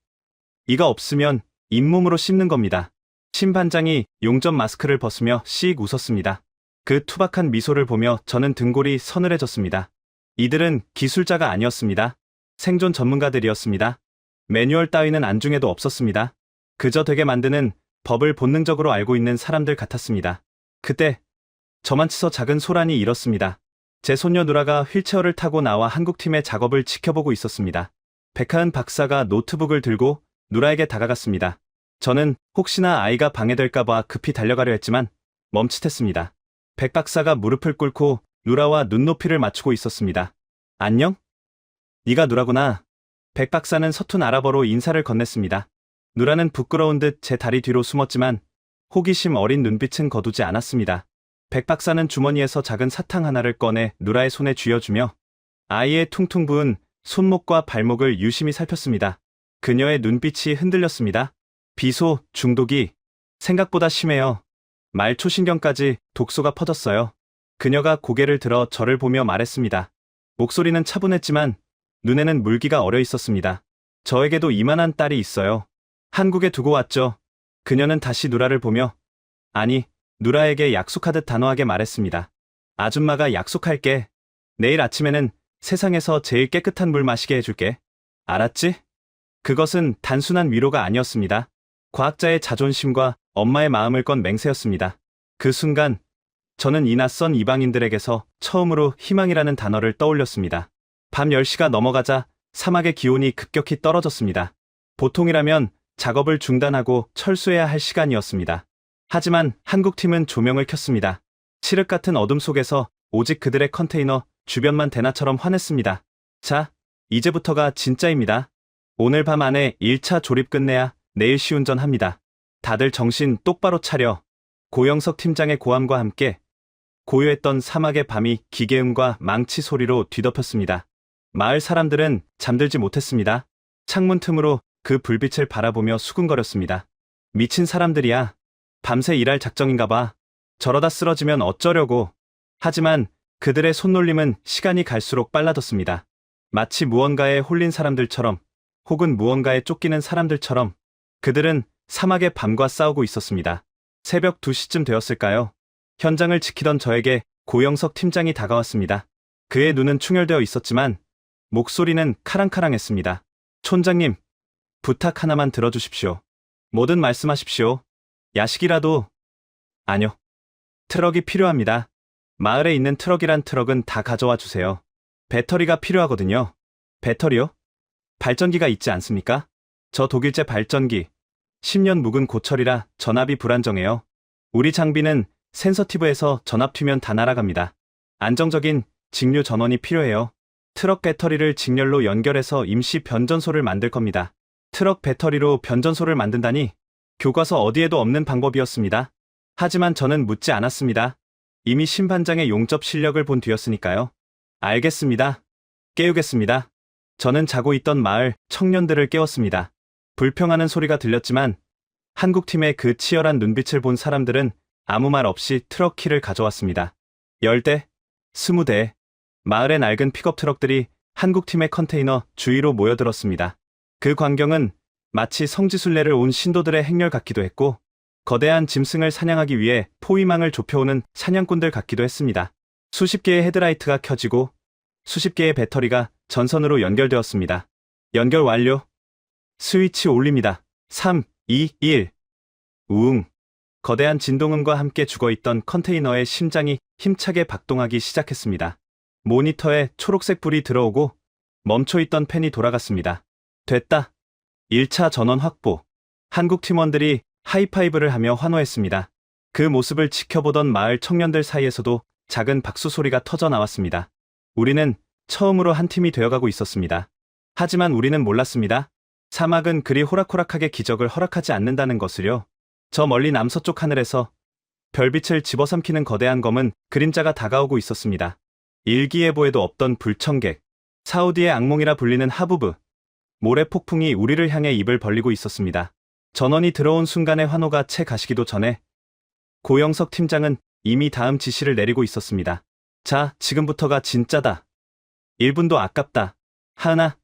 B: 이가 없으면 잇몸으로 씹는 겁니다. 신반장이 용접 마스크를 벗으며 씩 웃었습니다. 그 투박한 미소를 보며 저는 등골이 서늘해졌습니다. 이들은 기술자가 아니었습니다. 생존 전문가들이었습니다. 매뉴얼 따위는 안중에도 없었습니다. 그저 되게 만드는 법을 본능적으로 알고 있는 사람들 같았습니다. 그때 저만 치서 작은 소란이 일었습니다. 제 손녀 누라가 휠체어를 타고 나와 한국팀의 작업을 지켜보고 있었습니다. 백하은 박사가 노트북을 들고 누라에게 다가갔습니다. 저는 혹시나 아이가 방해될까봐 급히 달려가려 했지만 멈칫했습니다. 백 박사가 무릎을 꿇고 누라와 눈높이를 맞추고 있었습니다. 안녕? 네가 누라구나. 백 박사는 서툰 아랍어로 인사를 건넸습니다. 누라는 부끄러운 듯 제 다리 뒤로 숨었지만 호기심 어린 눈빛은 거두지 않았습니다. 백 박사는 주머니에서 작은 사탕 하나를 꺼내 누라의 손에 쥐어주며 아이의 퉁퉁 부은 손목과 발목을 유심히 살폈습니다. 그녀의 눈빛이 흔들렸습니다. 비소, 중독이 생각보다 심해요. 말 초신경까지 독소가 퍼졌어요. 그녀가 고개를 들어 저를 보며 말했습니다. 목소리는 차분했지만 눈에는 물기가 어려 있었습니다. 저에게도 이만한 딸이 있어요. 한국에 두고 왔죠. 그녀는 다시 누라를 보며 아니, 누라에게 약속하듯 단호하게 말했습니다. 아줌마가 약속할게. 내일 아침에는 세상에서 제일 깨끗한 물 마시게 해줄게. 알았지? 그것은 단순한 위로가 아니었습니다. 과학자의 자존심과 엄마의 마음을 건 맹세였습니다. 그 순간 저는 이 낯선 이방인들에게서 처음으로 희망이라는 단어를 떠올렸습니다. 밤 10시가 넘어가자 사막의 기온이 급격히 떨어졌습니다. 보통이라면 작업을 중단하고 철수해야 할 시간이었습니다. 하지만 한국팀은 조명을 켰습니다. 칠흑 같은 어둠 속에서 오직 그들의 컨테이너 주변만 대나처럼 환했습니다. 자, 이제부터가 진짜입니다. 오늘 밤 안에 1차 조립 끝내야 내일 시운전합니다. 다들 정신 똑바로 차려. 고영석 팀장의 고함과 함께 고요했던 사막의 밤이 기계음과 망치 소리로 뒤덮였습니다. 마을 사람들은 잠들지 못했습니다. 창문 틈으로 그 불빛을 바라보며 수군거렸습니다. 미친 사람들이야. 밤새 일할 작정인가 봐. 저러다 쓰러지면 어쩌려고. 하지만 그들의 손놀림은 시간이 갈수록 빨라졌습니다. 마치 무언가에 홀린 사람들처럼 혹은 무언가에 쫓기는 사람들처럼 그들은 사막의 밤과 싸우고 있었습니다. 새벽 2시쯤 되었을까요? 현장을 지키던 저에게 고영석 팀장이 다가왔습니다. 그의 눈은 충혈되어 있었지만 목소리는 카랑카랑했습니다. 촌장님, 부탁 하나만 들어주십시오. 뭐든 말씀하십시오. 야식이라도. 아니요. 트럭이 필요합니다. 마을에 있는 트럭이란 트럭은 다 가져와 주세요. 배터리가 필요하거든요. 배터리요? 발전기가 있지 않습니까? 저 독일제 발전기. 10년 묵은 고철이라 전압이 불안정해요. 우리 장비는 센서티브해서 전압 튀면 다 날아갑니다. 안정적인 직류 전원이 필요해요. 트럭 배터리를 직렬로 연결해서 임시 변전소를 만들 겁니다. 트럭 배터리로 변전소를 만든다니 교과서 어디에도 없는 방법이었습니다. 하지만 저는 묻지 않았습니다. 이미 신반장의 용접 실력을 본 뒤였으니까요. 알겠습니다. 깨우겠습니다. 저는 자고 있던 마을 청년들을 깨웠습니다. 불평하는 소리가 들렸지만 한국팀의 그 치열한 눈빛을 본 사람들은 아무 말 없이 트럭 키를 가져왔습니다. 10대, 20대, 마을의 낡은 픽업 트럭들이 한국팀의 컨테이너 주위로 모여들었습니다. 그 광경은 마치 성지순례를 온 신도들의 행렬 같기도 했고 거대한 짐승을 사냥하기 위해 포위망을 좁혀오는 사냥꾼들 같기도 했습니다. 수십 개의 헤드라이트가 켜지고 수십 개의 배터리가 전선으로 연결되었습니다. 연결 완료. 스위치 올립니다. 3, 2, 1. 우웅. 거대한 진동음과 함께 죽어있던 컨테이너의 심장이 힘차게 박동하기 시작했습니다. 모니터에 초록색 불이 들어오고 멈춰있던 펜이 돌아갔습니다. 됐다. 1차 전원 확보. 한국 팀원들이 하이파이브를 하며 환호했습니다. 그 모습을 지켜보던 마을 청년들 사이에서도 작은 박수 소리가 터져 나왔습니다. 우리는 처음으로 한 팀이 되어가고 있었습니다. 하지만 우리는 몰랐습니다. 사막은 그리 호락호락하게 기적을 허락하지 않는다는 것을요. 저 멀리 남서쪽 하늘에서 별빛을 집어삼키는 거대한 검은 그림자가 다가오고 있었습니다. 일기예보에도 없던 불청객, 사우디의 악몽이라 불리는 하부브, 모래 폭풍이 우리를 향해 입을 벌리고 있었습니다. 전원이 들어온 순간의 환호가 채 가시기도 전에 고영석 팀장은 이미 다음 지시를 내리고 있었습니다. 자, 지금부터가 진짜다. 1분도 아깝다. 하은아,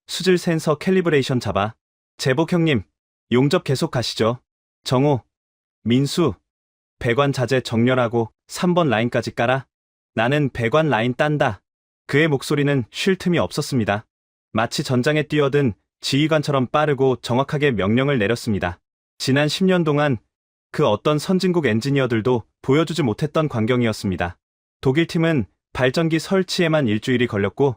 B: 수질 센서 캘리브레이션 잡아. 제복 형님, 용접 계속 가시죠. 정호, 민수, 배관 자재 정렬하고 3번 라인까지 깔아. 나는 배관 라인 딴다. 그의 목소리는 쉴 틈이 없었습니다. 마치 전장에 뛰어든 지휘관처럼 빠르고 정확하게 명령을 내렸습니다. 지난 10년 동안 그 어떤 선진국 엔지니어들도 보여주지 못했던 광경이었습니다. 독일 팀은 발전기 설치에만 일주일이 걸렸고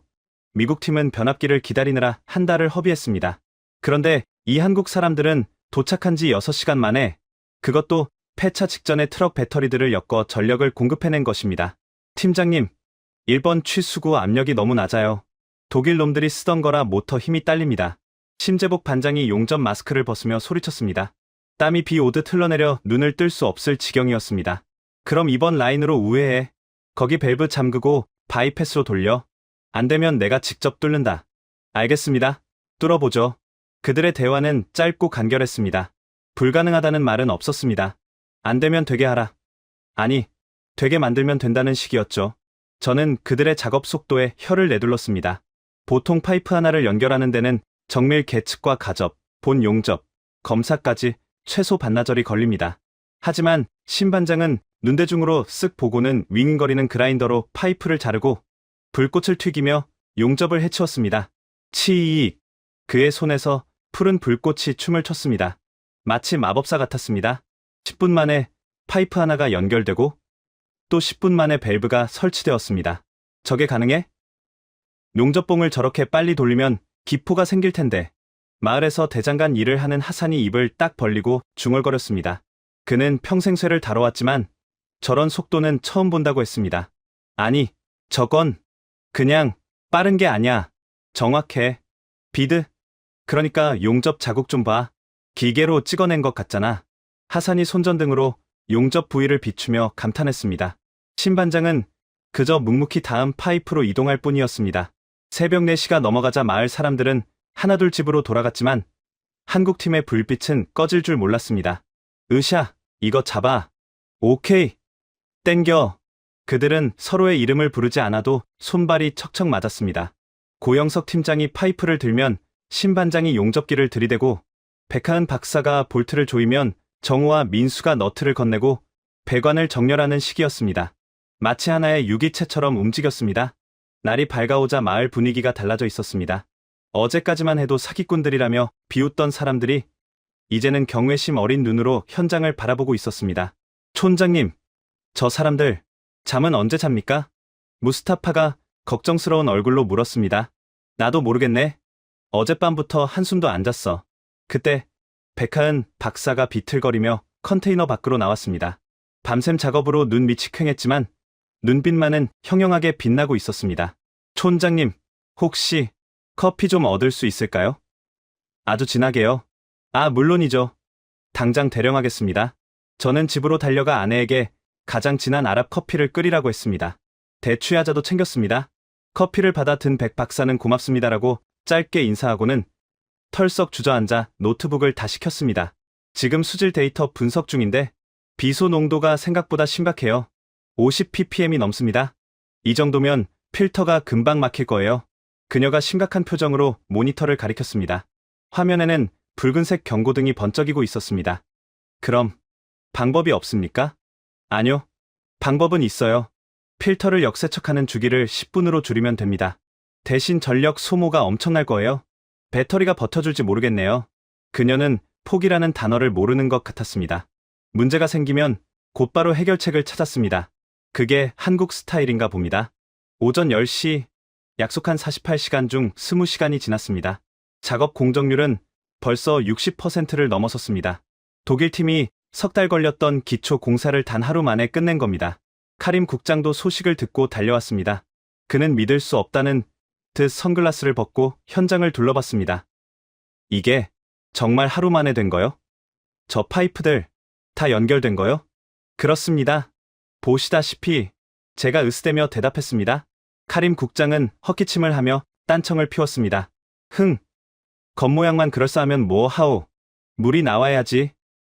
B: 미국 팀은 변압기를 기다리느라 한 달을 허비했습니다. 그런데 이 한국 사람들은 도착한 지 6시간 만에 그것도 폐차 직전에 트럭 배터리들을 엮어 전력을 공급해낸 것입니다. 팀장님, 1번 취수구 압력이 너무 낮아요. 독일 놈들이 쓰던 거라 모터 힘이 딸립니다. 심재복 반장이 용접 마스크를 벗으며 소리쳤습니다. 땀이 비 오듯 흘러내려 눈을 뜰 수 없을 지경이었습니다. 그럼 이번 라인으로 우회해. 거기 밸브 잠그고 바이패스로 돌려. 안 되면 내가 직접 뚫는다. 알겠습니다. 뚫어보죠. 그들의 대화는 짧고 간결했습니다. 불가능하다는 말은 없었습니다. 안 되면 되게 하라. 아니, 되게 만들면 된다는 식이었죠. 저는 그들의 작업 속도에 혀를 내둘렀습니다. 보통 파이프 하나를 연결하는 데는 정밀 계측과 가접, 본 용접, 검사까지 최소 반나절이 걸립니다. 하지만 신반장은 눈대중으로 쓱 보고는 윙윙거리는 그라인더로 파이프를 자르고 불꽃을 튀기며 용접을 해치웠습니다. 치익! 그의 손에서 푸른 불꽃이 춤을 췄습니다. 마치 마법사 같았습니다. 10분 만에 파이프 하나가 연결되고 또 10분 만에 밸브가 설치되었습니다. 저게 가능해? 용접봉을 저렇게 빨리 돌리면 기포가 생길 텐데. 마을에서 대장간 일을 하는 하산이 입을 딱 벌리고 중얼거렸습니다. 그는 평생 쇠를 다뤄왔지만 저런 속도는 처음 본다고 했습니다. 아니, 저건 그냥 빠른 게 아니야. 정확해. 비드? 그러니까 용접 자국 좀 봐. 기계로 찍어낸 것 같잖아. 하산이 손전등으로 용접 부위를 비추며 감탄했습니다. 신반장은 그저 묵묵히 다음 파이프로 이동할 뿐이었습니다. 새벽 4시가 넘어가자 마을 사람들은 하나둘 집으로 돌아갔지만 한국팀의 불빛은 꺼질 줄 몰랐습니다. 으샤, 이거 잡아. 오케이. 땡겨. 그들은 서로의 이름을 부르지 않아도 손발이 척척 맞았습니다. 고영석 팀장이 파이프를 들면 신반장이 용접기를 들이대고 백하은 박사가 볼트를 조이면 정우와 민수가 너트를 건네고 배관을 정렬하는 시기였습니다. 마치 하나의 유기체처럼 움직였습니다. 날이 밝아오자 마을 분위기가 달라져 있었습니다. 어제까지만 해도 사기꾼들이라며 비웃던 사람들이 이제는 경외심 어린 눈으로 현장을 바라보고 있었습니다. 촌장님, 저 사람들 잠은 언제 잡니까? 무스타파가 걱정스러운 얼굴로 물었습니다. 나도 모르겠네. 어젯밤부터 한숨도 안 잤어. 그때 백하은 박사가 비틀거리며 컨테이너 밖으로 나왔습니다. 밤샘 작업으로 눈 밑이 퀭했지만 눈빛만은 형형하게 빛나고 있었습니다. 촌장님, 혹시 커피 좀 얻을 수 있을까요? 아주 진하게요. 아, 물론이죠. 당장 대령하겠습니다. 저는 집으로 달려가 아내에게 가장 진한 아랍 커피를 끓이라고 했습니다. 대추야자도 챙겼습니다. 커피를 받아 든 백 박사는 고맙습니다라고 짧게 인사하고는 털썩 주저앉아 노트북을 다시 켰습니다. 지금 수질 데이터 분석 중인데 비소 농도가 생각보다 심각해요. 50ppm이 넘습니다. 이 정도면 필터가 금방 막힐 거예요. 그녀가 심각한 표정으로 모니터를 가리켰습니다. 화면에는 붉은색 경고등이 번쩍이고 있었습니다. 그럼 방법이 없습니까? 아니요. 방법은 있어요. 필터를 역세척하는 주기를 10분으로 줄이면 됩니다. 대신 전력 소모가 엄청날 거예요. 배터리가 버텨줄지 모르겠네요. 그녀는 포기라는 단어를 모르는 것 같았습니다. 문제가 생기면 곧바로 해결책을 찾았습니다. 그게 한국 스타일인가 봅니다. 오전 10시, 약속한 48시간 중 20시간이 지났습니다. 작업 공정률은 벌써 60%를 넘어섰습니다. 독일팀이 석 달 걸렸던 기초 공사를 단 하루 만에 끝낸 겁니다. 카림 국장도 소식을 듣고 달려왔습니다. 그는 믿을 수 없다는 듯 선글라스를 벗고 현장을 둘러봤습니다. 이게 정말 하루 만에 된 거요? 저 파이프들 다 연결된 거요? 그렇습니다. 보시다시피 제가 으스대며 대답했습니다. 카림 국장은 헛기침을 하며 딴청을 피웠습니다. 겉모양만 그럴싸하면 뭐 하오. 물이 나와야지.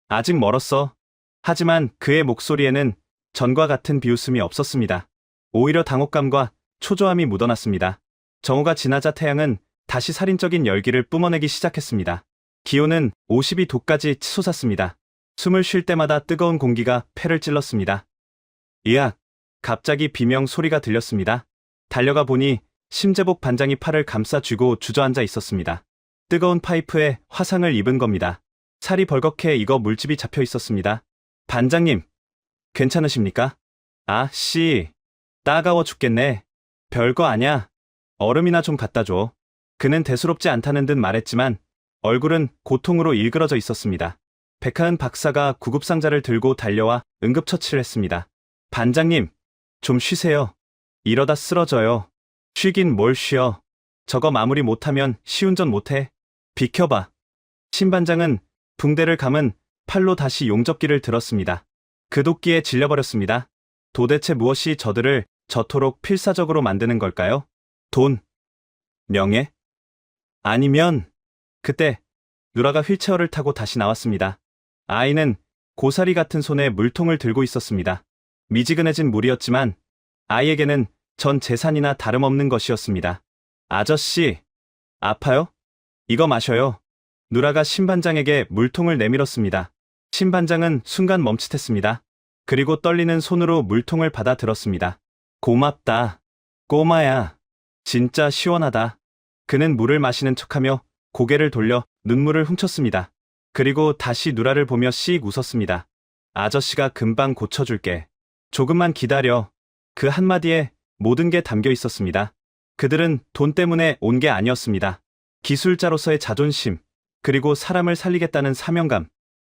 B: 아직 멀었어. 하지만 그의 목소리에는 전과 같은 비웃음이 없었습니다. 오히려 당혹감과 초조함이 묻어났습니다. 정오가 지나자 태양은 다시 살인적인 열기를 뿜어내기 시작했습니다. 기온은 52도까지 치솟았습니다. 숨을 쉴 때마다 뜨거운 공기가 폐를 찔렀습니다. 으악! 갑자기 비명 소리가 들렸습니다. 달려가 보니 심재복 반장이 팔을 감싸 쥐고 주저앉아 있었습니다. 뜨거운 파이프에 화상을 입은 겁니다. 살이 벌겋게 익어 물집이 잡혀 있었습니다. 반장님, 괜찮으십니까? 아, 씨. 따가워 죽겠네. 별거 아냐. 얼음이나 좀 갖다 줘. 그는 대수롭지 않다는 듯 말했지만 얼굴은 고통으로 일그러져 있었습니다. 백하은 박사가 구급상자를 들고 달려와 응급처치를 했습니다. 반장님, 좀 쉬세요. 이러다 쓰러져요. 쉬긴 뭘 쉬어. 저거 마무리 못하면 시운전 못해. 비켜봐. 신반장은 붕대를 감은 팔로 다시 용접기를 들었습니다. 그 도끼에 질려버렸습니다. 도대체 무엇이 저들을 저토록 필사적으로 만드는 걸까요? 돈? 명예? 아니면 그때 누라가 휠체어를 타고 다시 나왔습니다. 아이는 고사리 같은 손에 물통을 들고 있었습니다. 미지근해진 물이었지만 아이에게는 전 재산이나 다름없는 것이었습니다. 아저씨, 아파요? 이거 마셔요. 누라가 신반장에게 물통을 내밀었습니다. 신반장은 순간 멈칫했습니다. 그리고 떨리는 손으로 물통을 받아 들었습니다. 고맙다. 꼬마야. 진짜 시원하다. 그는 물을 마시는 척하며 고개를 돌려 눈물을 훔쳤습니다. 그리고 다시 누라를 보며 씩 웃었습니다. 아저씨가 금방 고쳐줄게. 조금만 기다려. 그 한마디에 모든 게 담겨 있었습니다. 그들은 돈 때문에 온 게 아니었습니다. 기술자로서의 자존심, 그리고 사람을 살리겠다는 사명감.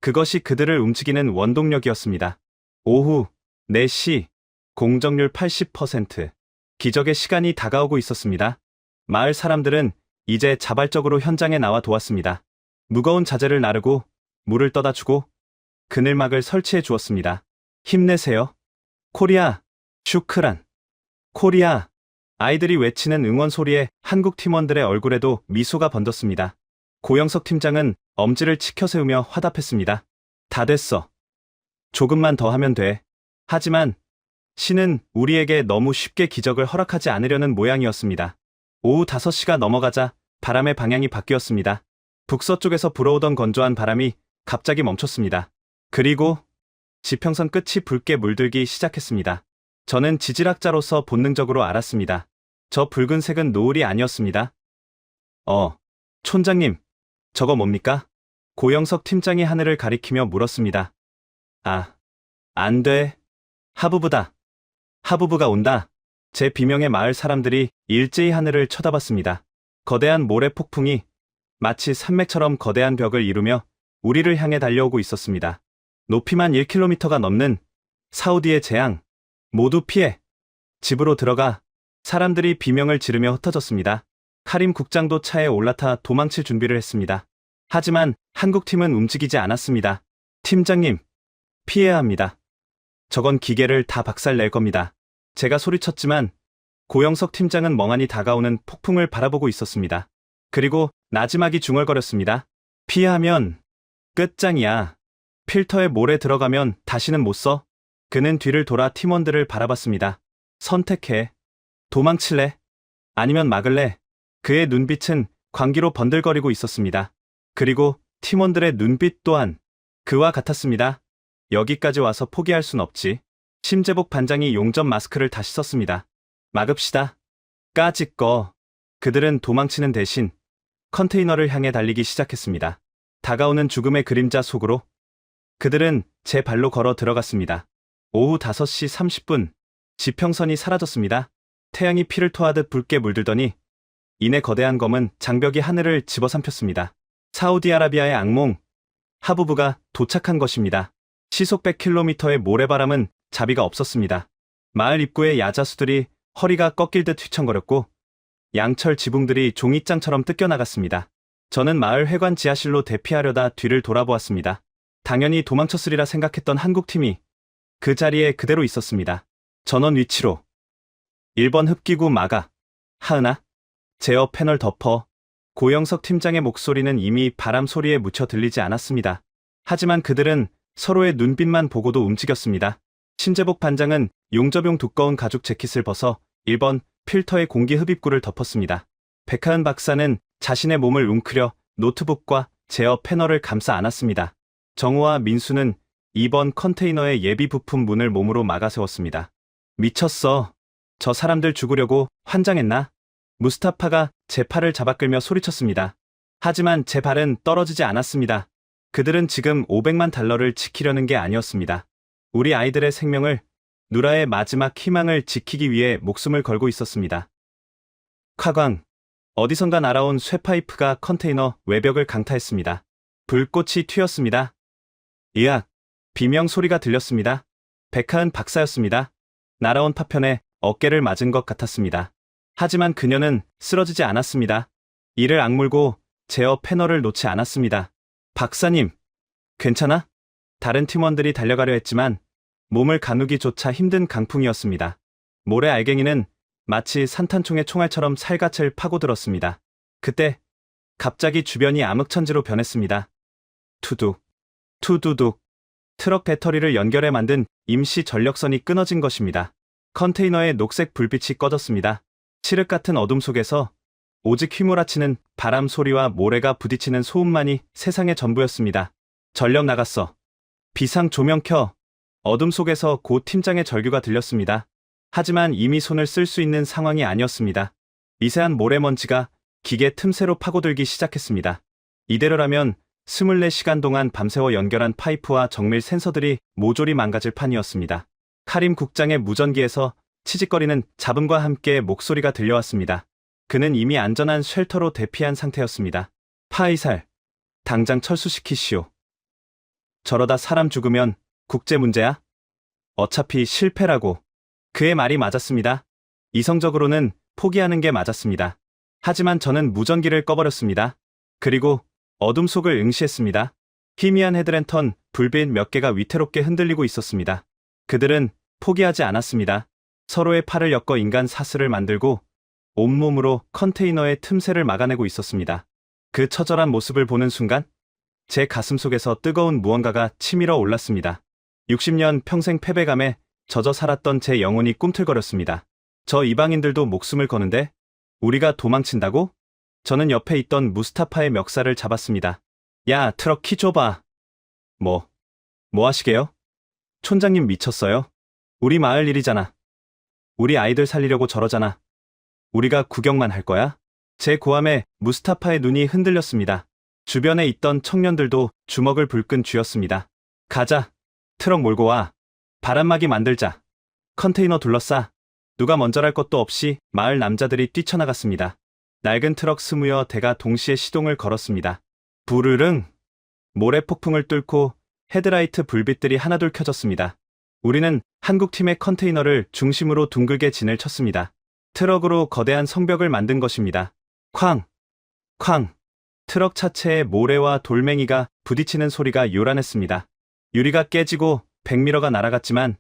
B: 그것이 그들을 움직이는 원동력이었습니다. 오후 4시, 공정률 80%. 기적의 시간이 다가오고 있었습니다. 마을 사람들은 이제 자발적으로 현장에 나와 도왔습니다. 무거운 자재를 나르고 물을 떠다 주고 그늘막을 설치해 주었습니다. 힘내세요. 코리아, 슈크란. 코리아. 아이들이 외치는 응원 소리에 한국 팀원들의 얼굴에도 미소가 번졌습니다. 고영석 팀장은 엄지를 치켜 세우며 화답했습니다. 다 됐어. 조금만 더 하면 돼. 하지만 신은 우리에게 너무 쉽게 기적을 허락하지 않으려는 모양이었습니다. 오후 5시가 넘어가자 바람의 방향이 바뀌었습니다. 북서쪽에서 불어오던 건조한 바람이 갑자기 멈췄습니다. 그리고 지평선 끝이 붉게 물들기 시작했습니다. 저는 지질학자로서 본능적으로 알았습니다. 저 붉은색은 노을이 아니었습니다. 촌장님, 저거 뭡니까? 고영석 팀장이 하늘을 가리키며 물었습니다. 안 돼. 하부부다. 하부부가 온다. 제 비명의 마을 사람들이 일제히 하늘을 쳐다봤습니다. 거대한 모래 폭풍이 마치 산맥처럼 거대한 벽을 이루며 우리를 향해 달려오고 있었습니다. 높이만 1km가 넘는 사우디의 재앙. 모두 피해. 집으로 들어가. 사람들이 비명을 지르며 흩어졌습니다. 카림 국장도 차에 올라타 도망칠 준비를 했습니다. 하지만 한국팀은 움직이지 않았습니다. 팀장님, 피해야 합니다. 저건 기계를 다 박살낼 겁니다. 제가 소리쳤지만 고영석 팀장은 멍하니 다가오는 폭풍을 바라보고 있었습니다. 그리고 나지막이 중얼거렸습니다. 피하면 끝장이야. 필터에 모래 들어가면 다시는 못 써. 그는 뒤를 돌아 팀원들을 바라봤습니다. 선택해. 도망칠래? 아니면 막을래? 그의 눈빛은 광기로 번들거리고 있었습니다. 그리고 팀원들의 눈빛 또한 그와 같았습니다. 여기까지 와서 포기할 순 없지. 심재복 반장이 용접 마스크를 다시 썼습니다. 막읍시다. 까짓 거. 그들은 도망치는 대신 컨테이너를 향해 달리기 시작했습니다. 다가오는 죽음의 그림자 속으로 그들은 제 발로 걸어 들어갔습니다. 오후 5시 30분, 지평선이 사라졌습니다. 태양이 피를 토하듯 붉게 물들더니 이내 거대한 검은 장벽이 하늘을 집어삼켰습니다. 사우디아라비아의 악몽, 하부부가 도착한 것입니다. 시속 100km의 모래바람은 자비가 없었습니다. 마을 입구의 야자수들이 허리가 꺾일 듯 휘청거렸고 양철 지붕들이 종이장처럼 뜯겨나갔습니다. 저는 마을 회관 지하실로 대피하려다 뒤를 돌아보았습니다. 당연히 도망쳤으리라 생각했던 한국팀이 그 자리에 그대로 있었습니다. 전원 위치로. 1번 흡기구 마가. 하은아, 제어 패널 덮어. 고영석 팀장의 목소리는 이미 바람 소리에 묻혀 들리지 않았습니다. 하지만 그들은 서로의 눈빛만 보고도 움직였습니다. 심재복 반장은 용접용 두꺼운 가죽 재킷을 벗어 1번 필터의 공기 흡입구를 덮었습니다. 백하은 박사는 자신의 몸을 웅크려 노트북과 제어 패널을 감싸 안았습니다. 정우와 민수는 2번 컨테이너의 예비 부품 문을 몸으로 막아 세웠습니다. 미쳤어. 저 사람들 죽으려고 환장했나? 무스타파가 제 팔을 잡아끌며 소리쳤습니다. 하지만 제 발은 떨어지지 않았습니다. 그들은 지금 500만 달러를 지키려는 게 아니었습니다. 우리 아이들의 생명을, 누라의 마지막 희망을 지키기 위해 목숨을 걸고 있었습니다. 콰광. 어디선가 날아온 쇠파이프가 컨테이너 외벽을 강타했습니다. 불꽃이 튀었습니다. 으악. 비명 소리가 들렸습니다. 백하은 박사였습니다. 날아온 파편에 어깨를 맞은 것 같았습니다. 하지만 그녀는 쓰러지지 않았습니다. 이를 악물고 제어 패널을 놓지 않았습니다. 박사님, 괜찮아? 다른 팀원들이 달려가려 했지만 몸을 가누기조차 힘든 강풍이었습니다. 모래 알갱이는 마치 산탄총의 총알처럼 살갗을 파고들었습니다. 그때 갑자기 주변이 암흑천지로 변했습니다. 투둑, 투두둑. 트럭 배터리를 연결해 만든 임시 전력선이 끊어진 것입니다. 컨테이너의 녹색 불빛이 꺼졌습니다. 칠흑 같은 어둠 속에서 오직 휘몰아치는 바람 소리와 모래가 부딪히는 소음만이 세상의 전부였습니다. 전력 나갔어. 비상 조명 켜. 어둠 속에서 고 팀장의 절규가 들렸습니다. 하지만 이미 손을 쓸 수 있는 상황이 아니었습니다. 미세한 모래먼지가 기계 틈새로 파고들기 시작했습니다. 이대로라면 24시간 동안 밤새워 연결한 파이프와 정밀 센서들이 모조리 망가질 판이었습니다. 카림 국장의 무전기에서 치직거리는 잡음과 함께 목소리가 들려왔습니다. 그는 이미 안전한 쉘터로 대피한 상태였습니다. 파이살, 당장 철수시키시오. 저러다 사람 죽으면 국제 문제야? 어차피 실패라고. 그의 말이 맞았습니다. 이성적으로는 포기하는 게 맞았습니다. 하지만 저는 무전기를 꺼버렸습니다. 그리고 어둠 속을 응시했습니다. 희미한 헤드랜턴 불빛 몇 개가 위태롭게 흔들리고 있었습니다. 그들은 포기하지 않았습니다. 서로의 팔을 엮어 인간 사슬을 만들고 온몸으로 컨테이너의 틈새를 막아내고 있었습니다. 그 처절한 모습을 보는 순간 제 가슴 속에서 뜨거운 무언가가 치밀어 올랐습니다. 60년 평생 패배감에 젖어 살았던 제 영혼이 꿈틀거렸습니다. 저 이방인들도 목숨을 거는데 우리가 도망친다고? 저는 옆에 있던 무스타파의 멱살을 잡았습니다. 야, 트럭 키 줘봐. 뭐 하시게요? 촌장님 미쳤어요? 우리 마을 일이잖아. 우리 아이들 살리려고 저러잖아. 우리가 구경만 할 거야? 제 고함에 무스타파의 눈이 흔들렸습니다. 주변에 있던 청년들도 주먹을 불끈 쥐었습니다. 가자. 트럭 몰고 와. 바람막이 만들자. 컨테이너 둘러싸. 누가 먼저랄 것도 없이 마을 남자들이 뛰쳐나갔습니다. 낡은 트럭 20여 대가 동시에 시동을 걸었습니다. 부르릉. 모래 폭풍을 뚫고 헤드라이트 불빛들이 하나둘 켜졌습니다. 우리는 한국팀의 컨테이너를 중심으로 둥글게 진을 쳤습니다. 트럭으로 거대한 성벽을 만든 것입니다. 쾅! 쾅! 트럭 차체에 모래와 돌멩이가 부딪히는 소리가 요란했습니다. 유리가 깨지고 백미러가 날아갔지만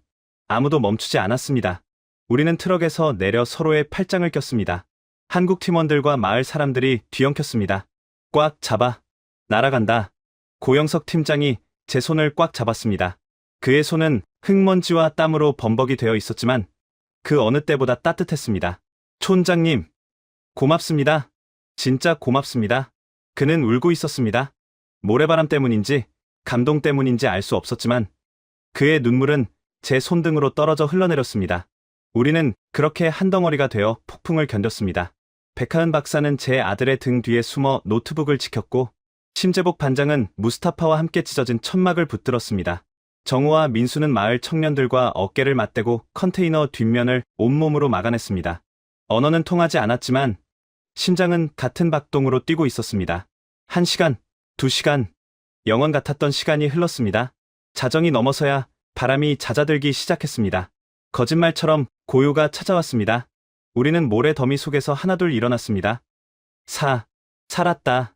B: 아무도 멈추지 않았습니다. 우리는 트럭에서 내려 서로의 팔짱을 꼈습니다. 한국 팀원들과 마을 사람들이 뒤엉켰습니다. 꽉 잡아. 날아간다. 고영석 팀장이 제 손을 꽉 잡았습니다. 그의 손은 흙먼지와 땀으로 범벅이 되어 있었지만 그 어느 때보다 따뜻했습니다. 촌장님, 고맙습니다. 진짜 고맙습니다. 그는 울고 있었습니다. 모래바람 때문인지 감동 때문인지 알 수 없었지만 그의 눈물은 제 손등으로 떨어져 흘러내렸습니다. 우리는 그렇게 한 덩어리가 되어 폭풍을 견뎠습니다. 백하은 박사는 제 아들의 등 뒤에 숨어 노트북을 지켰고 심재복 반장은 무스타파와 함께 찢어진 천막을 붙들었습니다. 정우와 민수는 마을 청년들과 어깨를 맞대고 컨테이너 뒷면을 온몸으로 막아냈습니다. 언어는 통하지 않았지만 심장은 같은 박동으로 뛰고 있었습니다. 1시간, 2시간, 영원 같았던 시간이 흘렀습니다. 자정이 넘어서야 바람이 잦아들기 시작했습니다. 거짓말처럼 고요가 찾아왔습니다. 우리는 모래 더미 속에서 하나둘 일어났습니다. 살았다.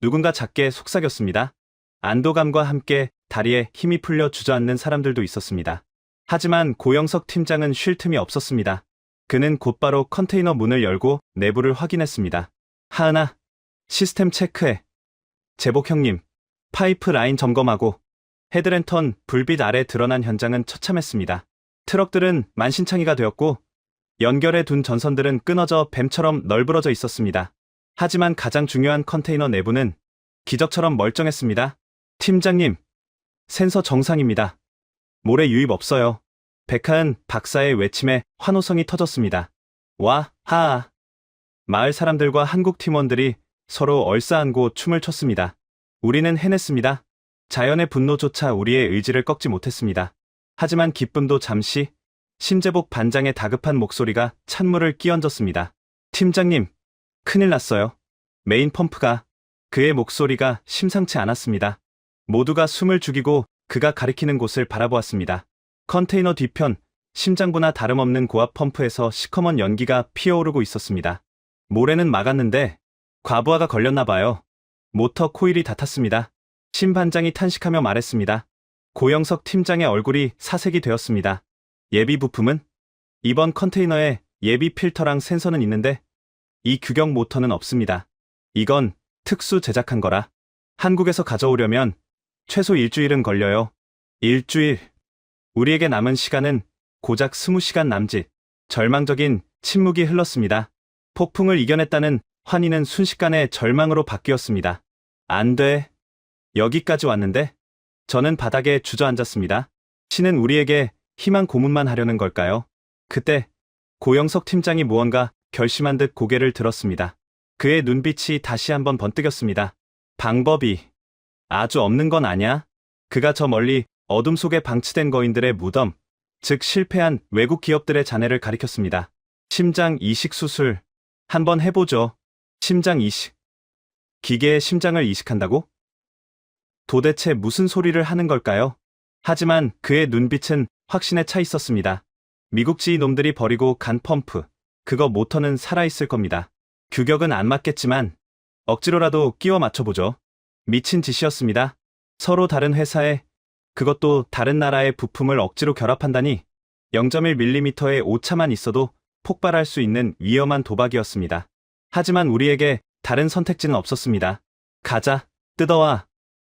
B: 누군가 작게 속삭였습니다. 안도감과 함께 다리에 힘이 풀려 주저앉는 사람들도 있었습니다. 하지만 고영석 팀장은 쉴 틈이 없었습니다. 그는 곧바로 컨테이너 문을 열고 내부를 확인했습니다. 하은아, 시스템 체크해. 재복 형님, 파이프 라인 점검하고. 헤드랜턴 불빛 아래 드러난 현장은 처참했습니다. 트럭들은 만신창이가 되었고 연결해 둔 전선들은 끊어져 뱀처럼 널브러져 있었습니다. 하지만 가장 중요한 컨테이너 내부는 기적처럼 멀쩡했습니다. 팀장님, 센서 정상입니다. 모래 유입 없어요. 백하은 박사의 외침에 환호성이 터졌습니다. 와, 하아. 마을 사람들과 한국 팀원들이 서로 얼싸안고 춤을 췄습니다. 우리는 해냈습니다. 자연의 분노조차 우리의 의지를 꺾지 못했습니다. 하지만 기쁨도 잠시, 심재복 반장의 다급한 목소리가 찬물을 끼얹었습니다. 팀장님, 큰일 났어요. 메인 펌프가. 그의 목소리가 심상치 않았습니다. 모두가 숨을 죽이고 그가 가리키는 곳을 바라보았습니다. 컨테이너 뒤편, 심장부나 다름없는 고압 펌프에서 시커먼 연기가 피어오르고 있었습니다. 모래는 막았는데 과부하가 걸렸나 봐요. 모터 코일이 닿았습니다. 심 반장이 탄식하며 말했습니다. 고영석 팀장의 얼굴이 사색이 되었습니다. 예비 부품은? 이번 컨테이너에 예비 필터랑 센서는 있는데 이 규격 모터는 없습니다. 이건 특수 제작한 거라. 한국에서 가져오려면 최소 일주일은 걸려요. 일주일. 우리에게 남은 시간은 고작 20시간 남짓. 절망적인 침묵이 흘렀습니다. 폭풍을 이겨냈다는 환희는 순식간에 절망으로 바뀌었습니다. 안 돼. 여기까지 왔는데? 저는 바닥에 주저앉았습니다. 신은 우리에게 희망 고문만 하려는 걸까요? 그때 고영석 팀장이 무언가 결심한 듯 고개를 들었습니다. 그의 눈빛이 다시 한번 번뜩였습니다. 방법이 아주 없는 건 아냐? 그가 저 멀리 어둠 속에 방치된 거인들의 무덤, 즉 실패한 외국 기업들의 잔해를 가리켰습니다. 심장 이식 수술 한번 해보죠. 심장 이식. 기계의 심장을 이식한다고? 도대체 무슨 소리를 하는 걸까요? 하지만 그의 눈빛은 확신에 차 있었습니다. 미국지 놈들이 버리고 간 펌프, 그거 모터는 살아있을 겁니다. 규격은 안 맞겠지만 억지로라도 끼워 맞춰보죠. 미친 짓이었습니다. 서로 다른 회사에, 그것도 다른 나라의 부품을 억지로 결합한다니 0.1mm의 오차만 있어도 폭발할 수 있는 위험한 도박이었습니다. 하지만 우리에게 다른 선택지는 없었습니다. 가자, 뜯어와.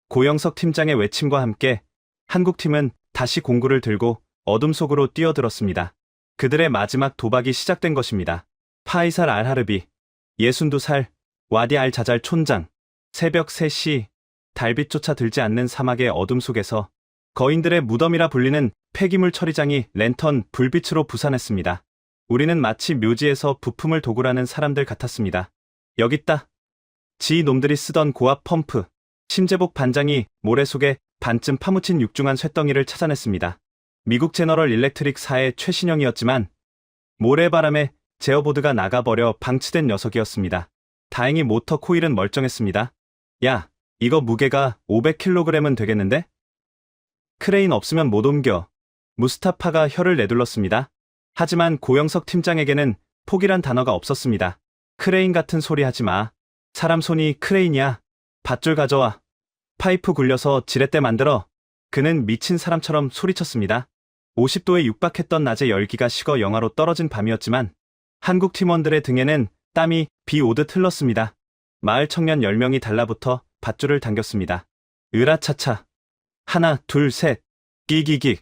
B: 고영석 팀장의 외침과 함께 한국팀은 다시 공구를 들고 어둠 속으로 뛰어들었습니다. 그들의 마지막 도박이 시작된 것입니다. 파이살 알하르비, 62살, 와디 알 자잘 촌장. 새벽 3시, 달빛조차 들지 않는 사막의 어둠 속에서 거인들의 무덤이라 불리는 폐기물 처리장이 랜턴 불빛으로 부산했습니다. 우리는 마치 묘지에서 부품을 도굴하는 사람들 같았습니다. 여깄다. 지 놈들이 쓰던 고압 펌프. 심재복 반장이 모래 속에 반쯤 파묻힌 육중한 쇳덩이를 찾아냈습니다. 미국 제너럴 일렉트릭사의 최신형이었지만 모래바람에 제어보드가 나가버려 방치된 녀석이었습니다. 다행히 모터 코일은 멀쩡했습니다. 야, 이거 무게가 500kg은 되겠는데? 크레인 없으면 못 옮겨. 무스타파가 혀를 내둘렀습니다. 하지만 고영석 팀장에게는 포기란 단어가 없었습니다. 크레인 같은 소리 하지 마. 사람 손이 크레인이야. 밧줄 가져와. 파이프 굴려서 지렛대 만들어. 그는 미친 사람처럼 소리쳤습니다. 50도에 육박했던 낮의 열기가 식어 영하로 떨어진 밤이었지만 한국 팀원들의 등에는 땀이 비 오듯 흘렀습니다. 마을 청년 10명이 달라붙어 밧줄을 당겼습니다. 으라차차. 하나, 둘, 셋. 끼기기.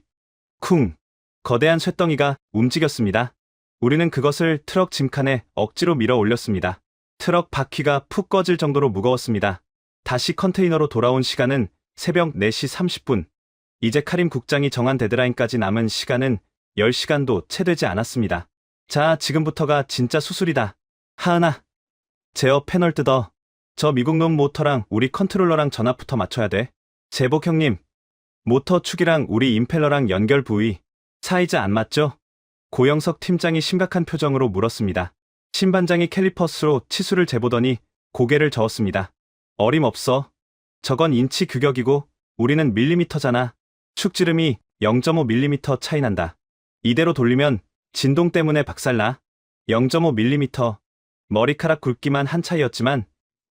B: 쿵. 거대한 쇳덩이가 움직였습니다. 우리는 그것을 트럭 짐칸에 억지로 밀어 올렸습니다. 트럭 바퀴가 푹 꺼질 정도로 무거웠습니다. 다시 컨테이너로 돌아온 시간은 새벽 4시 30분. 이제 카림 국장이 정한 데드라인까지 남은 시간은 10시간도 채 되지 않았습니다. 자, 지금부터가 진짜 수술이다. 하은아. 제어 패널 뜯어. 저 미국놈 모터랑 우리 컨트롤러랑 전압부터 맞춰야 돼. 제복 형님. 모터 축이랑 우리 임펠러랑 연결 부위. 사이즈 안 맞죠? 고영석 팀장이 심각한 표정으로 물었습니다. 신반장이 캘리퍼스로 치수를 재보더니 고개를 저었습니다. 어림없어. 저건 인치 규격이고 우리는 밀리미터잖아. 축지름이 0.5mm 차이 난다. 이대로 돌리면 진동 때문에 박살나. 0.5mm. 머리카락 굵기만 한 차이였지만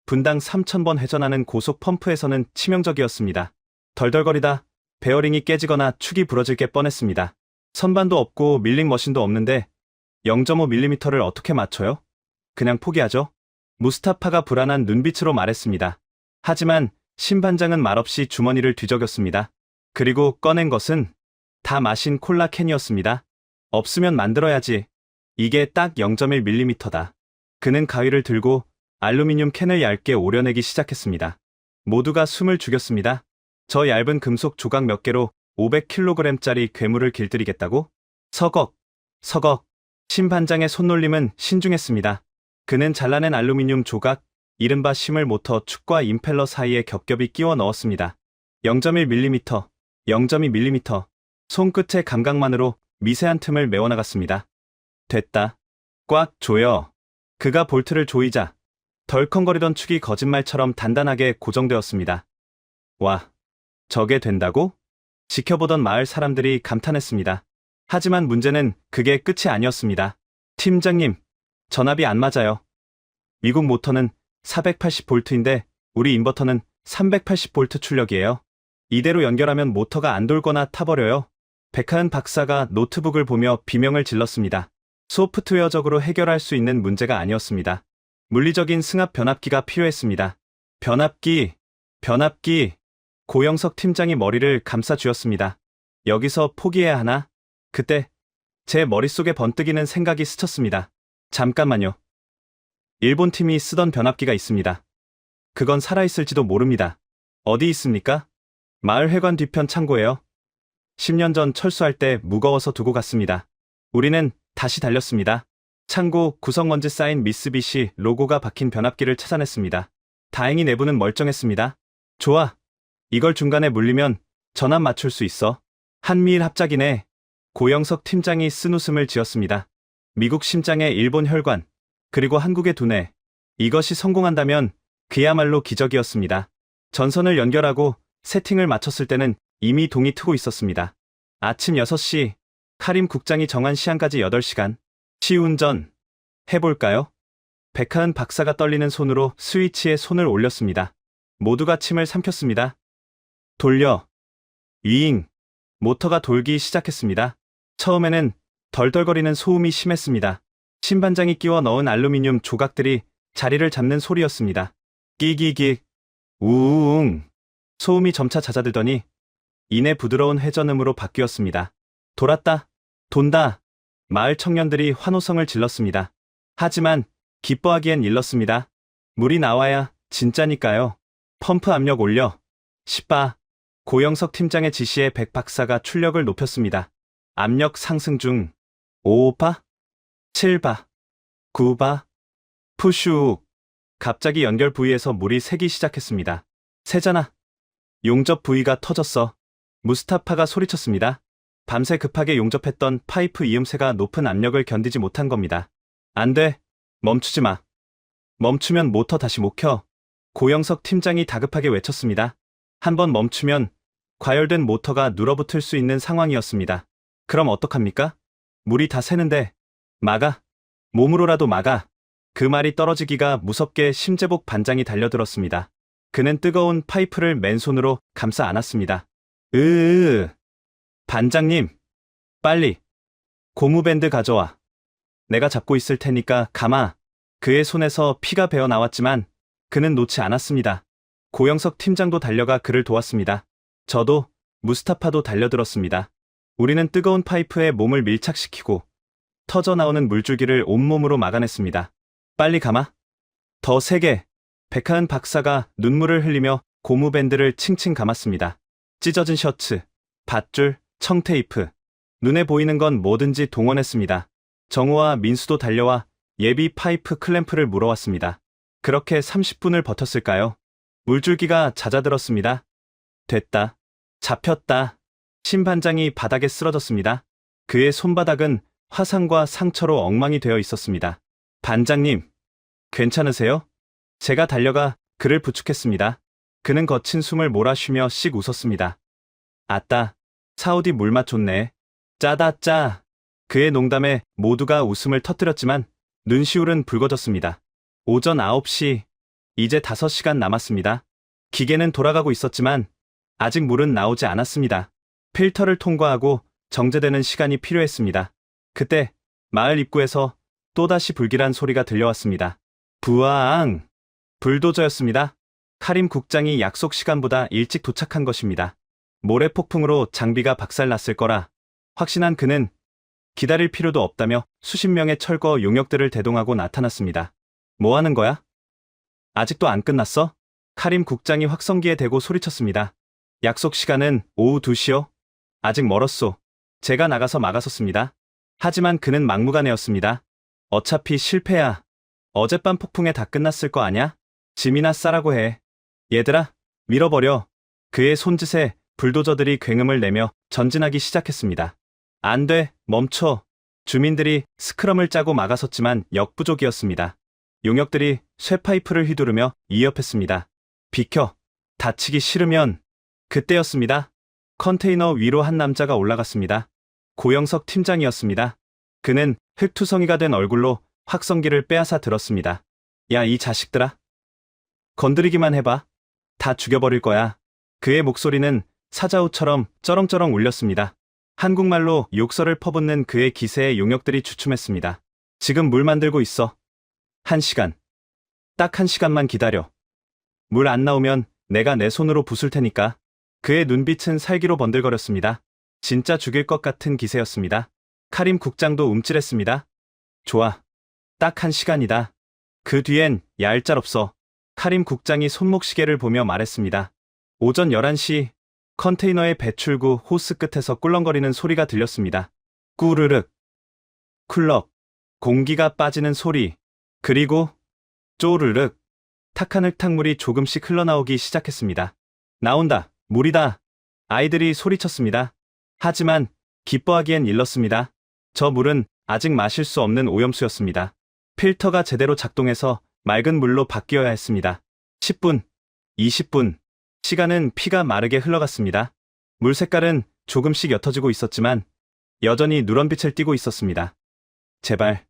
B: 분당 3,000번 회전하는 고속 펌프에서는 치명적이었습니다. 덜덜거리다 베어링이 깨지거나 축이 부러질 게 뻔했습니다. 선반도 없고 밀링 머신도 없는데 0.5mm를 어떻게 맞춰요? 그냥 포기하죠. 무스타파가 불안한 눈빛으로 말했습니다. 하지만 신반장은 말없이 주머니를 뒤적였습니다. 그리고 꺼낸 것은 다 마신 콜라 캔이었습니다. 없으면 만들어야지. 이게 딱 0.1mm다. 그는 가위를 들고 알루미늄 캔을 얇게 오려내기 시작했습니다. 모두가 숨을 죽였습니다. 저 얇은 금속 조각 몇 개로 500kg짜리 괴물을 길들이겠다고? 서걱, 서걱. 신반장의 손놀림은 신중했습니다. 그는 잘라낸 알루미늄 조각, 이른바 심을 모터 축과 임펠러 사이에 겹겹이 끼워 넣었습니다. 0.1mm, 0.2mm. 손끝의 감각만으로 미세한 틈을 메워나갔습니다. 됐다. 꽉 조여. 그가 볼트를 조이자 덜컹거리던 축이 거짓말처럼 단단하게 고정되었습니다. 와, 저게 된다고? 지켜보던 마을 사람들이 감탄했습니다. 하지만 문제는 그게 끝이 아니었습니다. 팀장님, 전압이 안 맞아요. 미국 모터는 480V인데 우리 인버터는 380V 출력이에요. 이대로 연결하면 모터가 안 돌거나 타버려요. 백하은 박사가 노트북을 보며 비명을 질렀습니다. 소프트웨어적으로 해결할 수 있는 문제가 아니었습니다. 물리적인 승합 변압기가 필요했습니다. 변압기. 고영석 팀장이 머리를 감싸 쥐었습니다. 여기서 포기해야 하나? 그때 제 머릿속에 번뜩이는 생각이 스쳤습니다. 잠깐만요. 일본 팀이 쓰던 변압기가 있습니다. 그건 살아있을지도 모릅니다. 어디 있습니까? 마을 회관 뒤편 창고예요. 10년 전 철수할 때 무거워서 두고 갔습니다. 우리는 다시 달렸습니다. 창고 구성먼지 쌓인 미쓰비시 로고가 박힌 변압기를 찾아냈습니다. 다행히 내부는 멀쩡했습니다. 좋아. 이걸 중간에 물리면 전압 맞출 수 있어. 한미일 합작이네. 고영석 팀장이 쓴웃음을 지었습니다. 미국 심장의 일본 혈관, 그리고 한국의 두뇌. 이것이 성공한다면 그야말로 기적이었습니다. 전선을 연결하고 세팅을 마쳤을 때는 이미 동이 트고 있었습니다. 아침 6시, 카림 국장이 정한 시한까지 8시간. 시운전 해볼까요? 백하은 박사가 떨리는 손으로 스위치에 손을 올렸습니다. 모두가 침을 삼켰습니다. 돌려. 위잉. 모터가 돌기 시작했습니다. 처음에는 덜덜거리는 소음이 심했습니다. 신반장이 끼워 넣은 알루미늄 조각들이 자리를 잡는 소리였습니다. 끼기기. 우웅. 소음이 점차 잦아들더니 이내 부드러운 회전음으로 바뀌었습니다. 돌았다. 돈다. 마을 청년들이 환호성을 질렀습니다. 하지만 기뻐하기엔 일렀습니다. 물이 나와야 진짜니까요. 펌프 압력 올려. 10바. 고영석 팀장의 지시에 백 박사가 출력을 높였습니다. 압력 상승 중. 5바. 7바. 9바. 푸슈. 갑자기 연결 부위에서 물이 새기 시작했습니다. 새잖아. 용접 부위가 터졌어. 무스타파가 소리쳤습니다. 밤새 급하게 용접했던 파이프 이음새가 높은 압력을 견디지 못한 겁니다. 안 돼. 멈추지 마. 멈추면 모터 다시 못 켜. 고영석 팀장이 다급하게 외쳤습니다. 한번 멈추면 과열된 모터가 눌어붙을 수 있는 상황이었습니다. 그럼 어떡합니까? 물이 다 새는데. 막아. 몸으로라도 막아. 그 말이 떨어지기가 무섭게 심재복 반장이 달려들었습니다. 그는 뜨거운 파이프를 맨손으로 감싸 안았습니다. 반장님, 빨리 고무밴드 가져와. 내가 잡고 있을 테니까 감아. 그의 손에서 피가 배어 나왔지만 그는 놓지 않았습니다. 고영석 팀장도 달려가 그를 도왔습니다. 저도, 무스타파도 달려들었습니다. 우리는 뜨거운 파이프에 몸을 밀착시키고 터져나오는 물줄기를 온몸으로 막아냈습니다. 빨리 감아. 더 세게. 백하은 박사가 눈물을 흘리며 고무밴드를 칭칭 감았습니다. 찢어진 셔츠, 밧줄, 청테이프. 눈에 보이는 건 뭐든지 동원했습니다. 정우와 민수도 달려와 예비 파이프 클램프를 물어왔습니다. 그렇게 30분을 버텼을까요? 물줄기가 잦아들었습니다. 됐다. 잡혔다. 신반장이 바닥에 쓰러졌습니다. 그의 손바닥은 화상과 상처로 엉망이 되어 있었습니다. 반장님, 괜찮으세요? 제가 달려가 그를 부축했습니다. 그는 거친 숨을 몰아쉬며 씩 웃었습니다. 아따, 사우디 물맛 좋네. 짜다 짜. 그의 농담에 모두가 웃음을 터뜨렸지만 눈시울은 붉어졌습니다. 오전 9시, 이제 5시간 남았습니다. 기계는 돌아가고 있었지만 아직 물은 나오지 않았습니다. 필터를 통과하고 정제되는 시간이 필요했습니다. 그때 마을 입구에서 또다시 불길한 소리가 들려왔습니다. 부앙! 불도저였습니다. 카림 국장이 약속 시간보다 일찍 도착한 것입니다. 모래폭풍으로 장비가 박살났을 거라 확신한 그는 기다릴 필요도 없다며 수십 명의 철거 용역들을 대동하고 나타났습니다. 뭐 하는 거야? 아직도 안 끝났어? 카림 국장이 확성기에 대고 소리쳤습니다. 약속 시간은 오후 2시요? 아직 멀었소. 제가 나가서 막아섰습니다. 하지만 그는 막무가내였습니다. 어차피 실패야. 어젯밤 폭풍에 다 끝났을 거 아냐? 짐이나 싸라고 해. 얘들아, 밀어버려. 그의 손짓에 불도저들이 굉음을 내며 전진하기 시작했습니다. 안 돼, 멈춰. 주민들이 스크럼을 짜고 막아섰지만 역부족이었습니다. 용역들이 쇠파이프를 휘두르며 위협했습니다. 비켜. 다치기 싫으면. 그때였습니다. 컨테이너 위로 한 남자가 올라갔습니다. 고영석 팀장이었습니다. 그는 흙투성이가 된 얼굴로 확성기를 빼앗아 들었습니다. 야, 이 자식들아. 건드리기만 해봐. 다 죽여버릴 거야. 그의 목소리는 사자우처럼 쩌렁쩌렁 울렸습니다. 한국말로 욕설을 퍼붓는 그의 기세에 용역들이 주춤했습니다. 지금 물 만들고 있어. 1시간. 딱 1시간만 기다려. 물 안 나오면 내가 내 손으로 부술 테니까. 그의 눈빛은 살기로 번들거렸습니다. 진짜 죽일 것 같은 기세였습니다. 카림 국장도 움찔했습니다. 좋아. 딱 1시간이다. 그 뒤엔 얄짤없어. 카림 국장이 손목시계를 보며 말했습니다. 오전 11시 컨테이너의 배출구 호스 끝에서 꿀렁거리는 소리가 들렸습니다. 꾸르륵. 쿨럭. 공기가 빠지는 소리. 그리고 쪼르륵. 탁한 흙탕물이 조금씩 흘러나오기 시작했습니다. 나온다. 물이다. 아이들이 소리쳤습니다. 하지만 기뻐하기엔 일렀습니다. 저 물은 아직 마실 수 없는 오염수였습니다. 필터가 제대로 작동해서 맑은 물로 바뀌어야 했습니다. 10분, 20분. 시간은 피가 마르게 흘러갔습니다. 물 색깔은 조금씩 옅어지고 있었지만 여전히 누런빛을 띠고 있었습니다. 제발,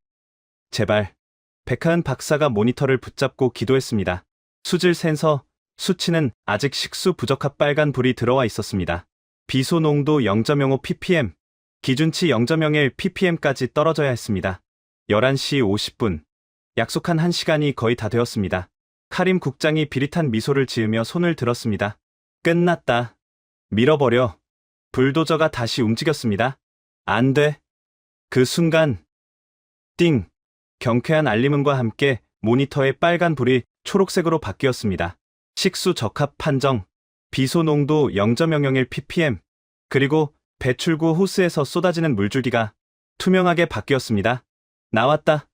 B: 제발. 백하은 박사가 모니터를 붙잡고 기도했습니다. 수질 센서 수치는 아직 식수 부적합 빨간 불이 들어와 있었습니다. 비소 농도 0.05 ppm, 기준치 0.01 ppm까지 떨어져야 했습니다. 11시 50분. 약속한 1시간이 거의 다 되었습니다. 카림 국장이 비릿한 미소를 지으며 손을 들었습니다. 끝났다. 밀어버려. 불도저가 다시 움직였습니다. 안 돼. 그 순간 띵! 경쾌한 알림음과 함께 모니터의 빨간 불이 초록색으로 바뀌었습니다. 식수 적합 판정, 비소 농도 0.001 ppm, 그리고 배출구 호스에서 쏟아지는 물줄기가 투명하게 바뀌었습니다. 나왔다.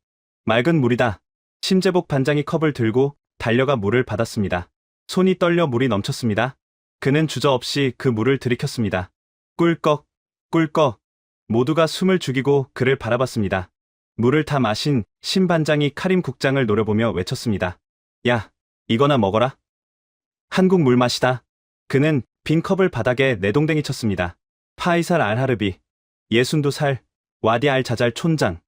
B: 맑은 물이다. 심재복 반장이 컵을 들고 달려가 물을 받았습니다. 손이 떨려 물이 넘쳤습니다. 그는 주저없이 그 물을 들이켰습니다. 꿀꺽, 꿀꺽. 모두가 숨을 죽이고 그를 바라봤습니다. 물을 다 마신 신 반장이 카림 국장을 노려보며 외쳤습니다. 야, 이거나 먹어라. 한국 물 맛이다. 그는 빈 컵을 바닥에 내동댕이 쳤습니다. 파이살 알하르비, 62살, 와디 알 자잘 촌장.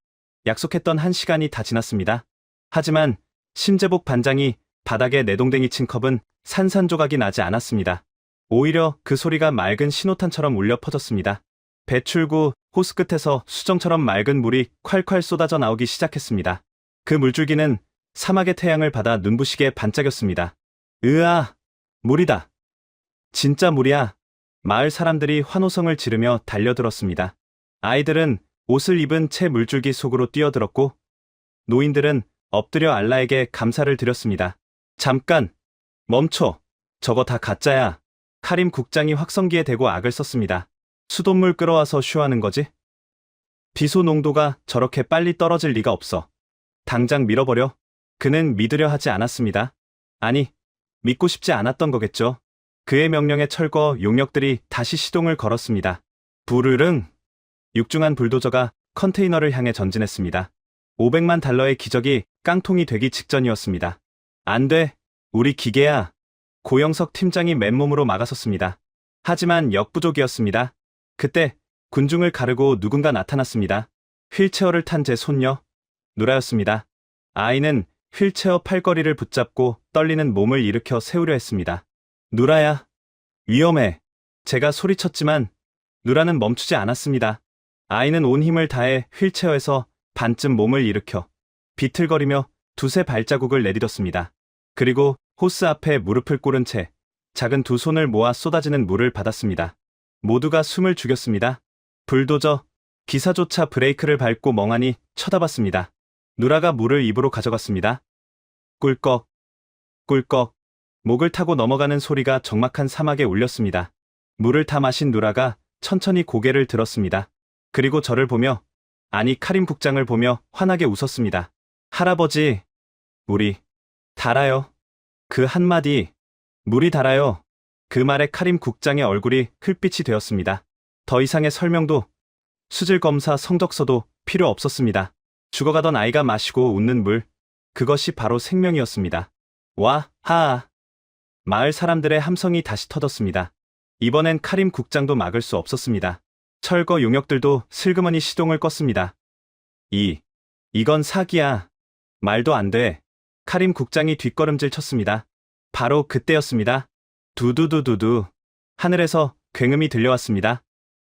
B: 약속했던 1시간이 다 지났습니다. 하지만 심재복 반장이 바닥에 내동댕이 친 컵은 산산조각이 나지 않았습니다. 오히려 그 소리가 맑은 신호탄처럼 울려 퍼졌습니다. 배출구 호스 끝에서 수정처럼 맑은 물이 콸콸 쏟아져 나오기 시작했습니다. 그 물줄기는 사막의 태양을 받아 눈부시게 반짝였습니다. 으아! 물이다. 진짜 물이야. 마을 사람들이 환호성을 지르며 달려들었습니다. 아이들은 옷을 입은 채 물줄기 속으로 뛰어들었고 노인들은 엎드려 알라에게 감사를 드렸습니다. 잠깐! 멈춰! 저거 다 가짜야. 카림 국장이 확성기에 대고 악을 썼습니다. 수돗물 끌어와서 쉬하는 거지? 비소 농도가 저렇게 빨리 떨어질 리가 없어. 당장 밀어버려. 그는 믿으려 하지 않았습니다. 아니, 믿고 싶지 않았던 거겠죠. 그의 명령에 철거 용역들이 다시 시동을 걸었습니다. 부르릉! 육중한 불도저가 컨테이너를 향해 전진했습니다. 500만 달러의 기적이 깡통이 되기 직전이었습니다. 안 돼! 우리 기계야! 고영석 팀장이 맨몸으로 막아섰습니다. 하지만 역부족이었습니다. 그때 군중을 가르고 누군가 나타났습니다. 휠체어를 탄 제 손녀, 누라였습니다. 아이는 휠체어 팔걸이를 붙잡고 떨리는 몸을 일으켜 세우려 했습니다. 누라야, 위험해. 제가 소리쳤지만 누라는 멈추지 않았습니다. 아이는 온 힘을 다해 휠체어에서 반쯤 몸을 일으켜 비틀거리며 두세 발자국을 내디뎠습니다. 그리고 호스 앞에 무릎을 꿇은 채 작은 두 손을 모아 쏟아지는 물을 받았습니다. 모두가 숨을 죽였습니다. 불도저, 기사조차 브레이크를 밟고 멍하니 쳐다봤습니다. 누라가 물을 입으로 가져갔습니다. 꿀꺽, 꿀꺽. 목을 타고 넘어가는 소리가 적막한 사막에 울렸습니다. 물을 다 마신 누라가 천천히 고개를 들었습니다. 그리고 저를 보며, 아니 카림 국장을 보며 환하게 웃었습니다. 할아버지, 물이 달아요. 그 한마디, 물이 달아요. 그 말에 카림 국장의 얼굴이 흙빛이 되었습니다. 더 이상의 설명도, 수질 검사 성적서도 필요 없었습니다. 죽어가던 아이가 마시고 웃는 물, 그것이 바로 생명이었습니다. 와, 하아. 마을 사람들의 함성이 다시 터졌습니다. 이번엔 카림 국장도 막을 수 없었습니다. 철거 용역들도 슬그머니 시동을 껐습니다. 이건 사기야. 말도 안 돼. 카림 국장이 뒷걸음질 쳤습니다. 바로 그때였습니다. 두두두두두. 하늘에서 굉음이 들려왔습니다.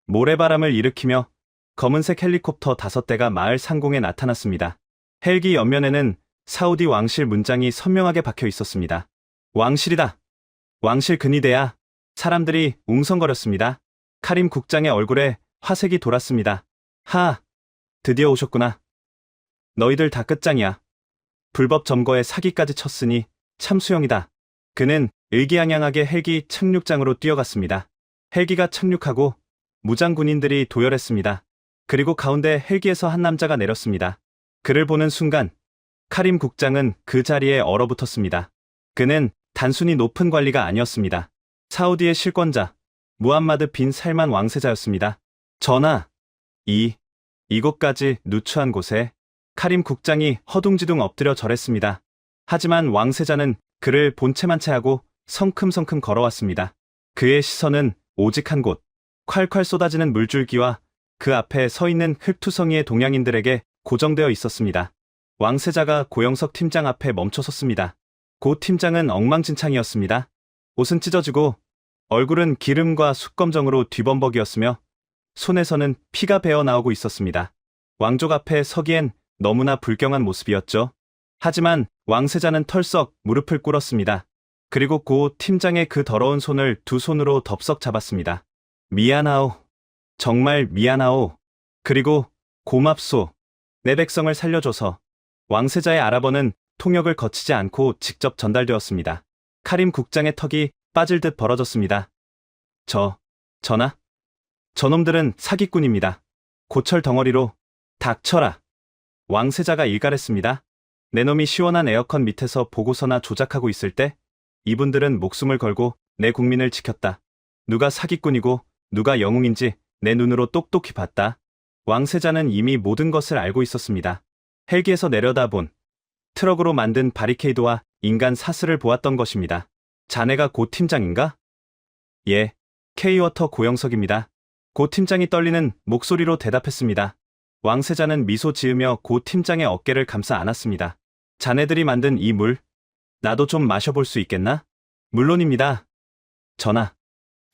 B: 모래바람을 일으키며 검은색 헬리콥터 5대가 마을 상공에 나타났습니다. 헬기 옆면에는 사우디 왕실 문장이 선명하게 박혀 있었습니다. 왕실이다. 왕실 근위대야. 사람들이 웅성거렸습니다. 카림 국장의 얼굴에 화색이 돌았습니다. 드디어 오셨구나. 너희들 다 끝장이야. 불법 점거에 사기까지 쳤으니 참 수영이다. 그는 의기양양하게 헬기 착륙장으로 뛰어갔습니다. 헬기가 착륙하고 무장군인들이 도열했습니다. 그리고 가운데 헬기에서 한 남자가 내렸습니다. 그를 보는 순간 카림 국장은 그 자리에 얼어붙었습니다. 그는 단순히 높은 관리가 아니었습니다. 사우디의 실권자 무함마드 빈 살만 왕세자였습니다. 전하, 이곳까지 누추한 곳에 카림 국장이 허둥지둥 엎드려 절했습니다. 하지만 왕세자는 그를 본체만 채하고 성큼성큼 걸어왔습니다. 그의 시선은 오직 한 곳, 콸콸 쏟아지는 물줄기와 그 앞에 서 있는 흙투성이의 동양인들에게 고정되어 있었습니다. 왕세자가 고영석 팀장 앞에 멈춰섰습니다. 고 팀장은 엉망진창이었습니다. 옷은 찢어지고 얼굴은 기름과 숯검정으로 뒤범벅이었으며 손에서는 피가 배어 나오고 있었습니다. 왕족 앞에 서기엔 너무나 불경한 모습이었죠. 하지만 왕세자는 털썩 무릎을 꿇었습니다. 그리고 고 팀장의 그 더러운 손을 두 손으로 덥석 잡았습니다. 미안하오. 정말 미안하오. 그리고 고맙소. 내 백성을 살려줘서. 왕세자의 아랍어는 통역을 거치지 않고 직접 전달되었습니다. 카림 국장의 턱이 빠질 듯 벌어졌습니다. 전하? 저놈들은 사기꾼입니다. 고철 덩어리로. 닥쳐라. 왕세자가 일갈했습니다. 내 놈이 시원한 에어컨 밑에서 보고서나 조작하고 있을 때 이분들은 목숨을 걸고 내 국민을 지켰다. 누가 사기꾼이고 누가 영웅인지 내 눈으로 똑똑히 봤다. 왕세자는 이미 모든 것을 알고 있었습니다. 헬기에서 내려다본 트럭으로 만든 바리케이드와 인간 사슬을 보았던 것입니다. 자네가 고 팀장인가? 예, K워터 고영석입니다. 고 팀장이 떨리는 목소리로 대답했습니다. 왕세자는 미소 지으며 고 팀장의 어깨를 감싸 안았습니다. 자네들이 만든 이 물, 나도 좀 마셔볼 수 있겠나? 물론입니다. 전하.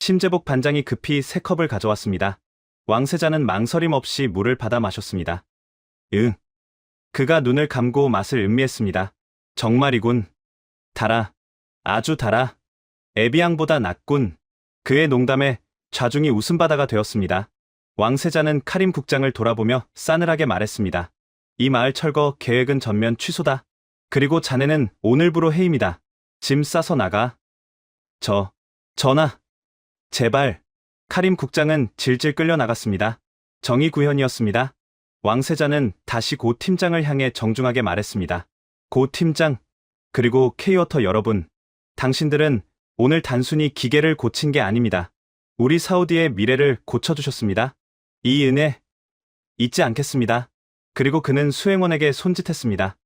B: 심재복 반장이 급히 3컵을 가져왔습니다. 왕세자는 망설임 없이 물을 받아 마셨습니다. 그가 눈을 감고 맛을 음미했습니다. 정말이군. 달아. 아주 달아. 에비앙보다 낫군. 그의 농담에 좌중이 웃음바다가 되었습니다. 왕세자는 카림 국장을 돌아보며 싸늘하게 말했습니다. 이 마을 철거 계획은 전면 취소다. 그리고 자네는 오늘부로 해임이다. 짐 싸서 나가. 전하. 제발. 카림 국장은 질질 끌려 나갔습니다. 정의구현이었습니다. 왕세자는 다시 고 팀장을 향해 정중하게 말했습니다. 고 팀장, 그리고 K워터 여러분, 당신들은 오늘 단순히 기계를 고친 게 아닙니다. 우리 사우디의 미래를 고쳐주셨습니다. 이 은혜 잊지 않겠습니다. 그리고 그는 수행원에게 손짓했습니다.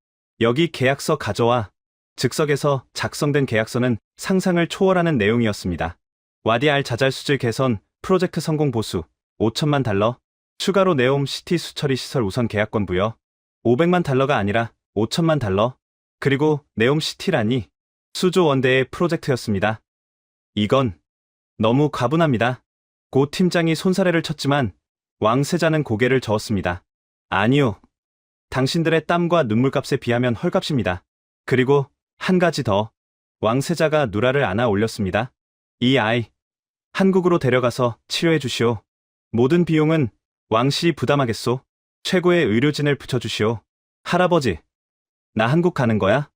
B: 여기 계약서 가져와. 즉석에서 작성된 계약서는 상상을 초월하는 내용이었습니다. 와디 알 자잘 수질 개선, 프로젝트 성공 보수, 5천만 달러, 추가로 네옴 시티 수처리 시설 우선 계약권 부여, 500만 달러가 아니라 5천만 달러, 그리고 네옴 시티라니 수조 원대의 프로젝트였습니다. 이건 너무 과분합니다. 고 팀장이 손사래를 쳤지만 왕세자는 고개를 저었습니다. 아니요. 당신들의 땀과 눈물값에 비하면 헐값입니다. 그리고 한 가지 더. 왕세자가 누라를 안아 올렸습니다. 이 아이, 한국으로 데려가서 치료해 주시오. 모든 비용은 왕실이 부담하겠소. 최고의 의료진을 붙여주시오. 할아버지, 나 한국 가는 거야?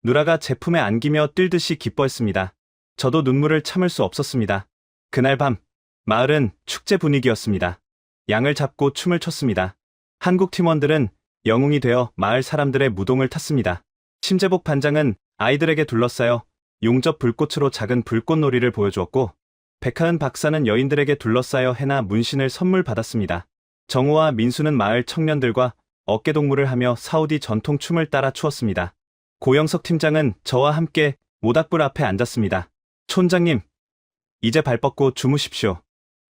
B: 누라가 제품에 안기며 뛸듯이 기뻐했습니다. 저도 눈물을 참을 수 없었습니다. 그날 밤, 마을은 축제 분위기였습니다. 양을 잡고 춤을 췄습니다. 한국 팀원들은 영웅이 되어 마을 사람들의 무동을 탔습니다. 심재복 반장은 아이들에게 둘러싸여 용접 불꽃으로 작은 불꽃놀이를 보여주었고, 백하은 박사는 여인들에게 둘러싸여 해나 문신을 선물 받았습니다. 정호와 민수는 마을 청년들과 어깨동무를 하며 사우디 전통 춤을 따라 추었습니다. 고영석 팀장은 저와 함께 모닥불 앞에 앉았습니다. 촌장님, 이제 발 뻗고 주무십시오.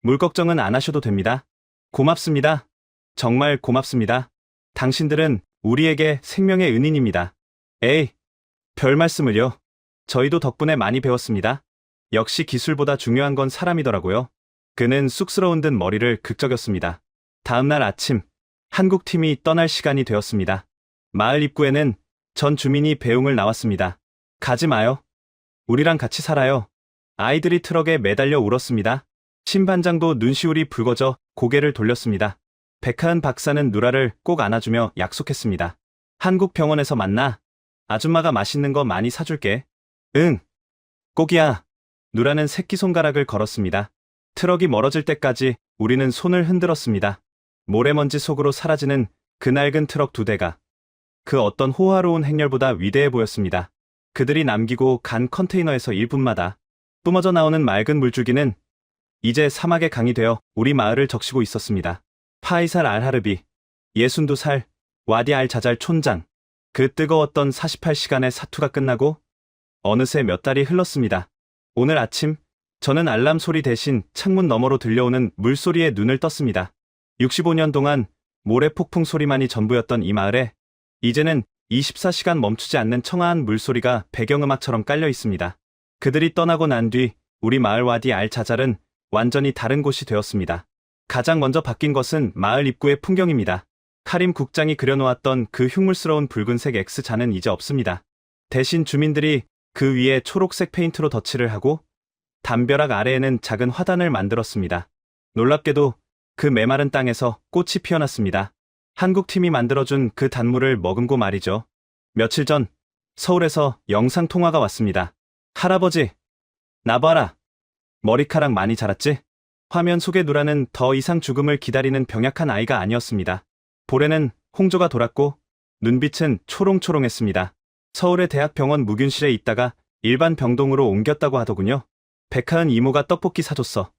B: 물 걱정은 안 하셔도 됩니다. 고맙습니다. 정말 고맙습니다. 당신들은 우리에게 생명의 은인입니다. 에이, 별 말씀을요. 저희도 덕분에 많이 배웠습니다. 역시 기술보다 중요한 건 사람이더라고요. 그는 쑥스러운 듯 머리를 극적였습니다. 다음날 아침, 한국팀이 떠날 시간이 되었습니다. 마을 입구에는 전 주민이 배웅을 나왔습니다. 가지 마요. 우리랑 같이 살아요. 아이들이 트럭에 매달려 울었습니다. 신반장도 눈시울이 붉어져 고개를 돌렸습니다. 백하은 박사는 누라를 꼭 안아주며 약속했습니다. 한국 병원에서 만나. 아줌마가 맛있는 거 많이 사줄게. 응. 꼭이야. 누라는 새끼손가락을 걸었습니다. 트럭이 멀어질 때까지 우리는 손을 흔들었습니다. 모래먼지 속으로 사라지는 그 낡은 트럭 2대가 그 어떤 호화로운 행렬보다 위대해 보였습니다. 그들이 남기고 간 컨테이너에서 1분마다 뿜어져 나오는 맑은 물줄기는 이제 사막의 강이 되어 우리 마을을 적시고 있었습니다. 파이살 알하르비, 62살, 와디 알 자잘 촌장. 그 뜨거웠던 48시간의 사투가 끝나고 어느새 몇 달이 흘렀습니다. 오늘 아침 저는 알람 소리 대신 창문 너머로 들려오는 물소리에 눈을 떴습니다. 65년 동안 모래 폭풍 소리만이 전부였던 이 마을에 이제는 24시간 멈추지 않는 청아한 물소리가 배경음악처럼 깔려 있습니다. 그들이 떠나고 난 뒤 우리 마을 와디 알 자잘은 완전히 다른 곳이 되었습니다. 가장 먼저 바뀐 것은 마을 입구의 풍경입니다. 카림 국장이 그려놓았던 그 흉물스러운 붉은색 X자는 이제 없습니다. 대신 주민들이 그 위에 초록색 페인트로 덧칠을 하고 담벼락 아래에는 작은 화단을 만들었습니다. 놀랍게도 그 메마른 땅에서 꽃이 피어났습니다. 한국팀이 만들어준 그 단물을 머금고 말이죠. 며칠 전 서울에서 영상통화가 왔습니다. 할아버지, 나 봐라. 머리카락 많이 자랐지? 화면 속의 누라는 더 이상 죽음을 기다리는 병약한 아이가 아니었습니다. 볼에는 홍조가 돌았고 눈빛은 초롱초롱했습니다. 서울의 대학병원 무균실에 있다가 일반 병동으로 옮겼다고 하더군요. 백하은 이모가 떡볶이 사줬어.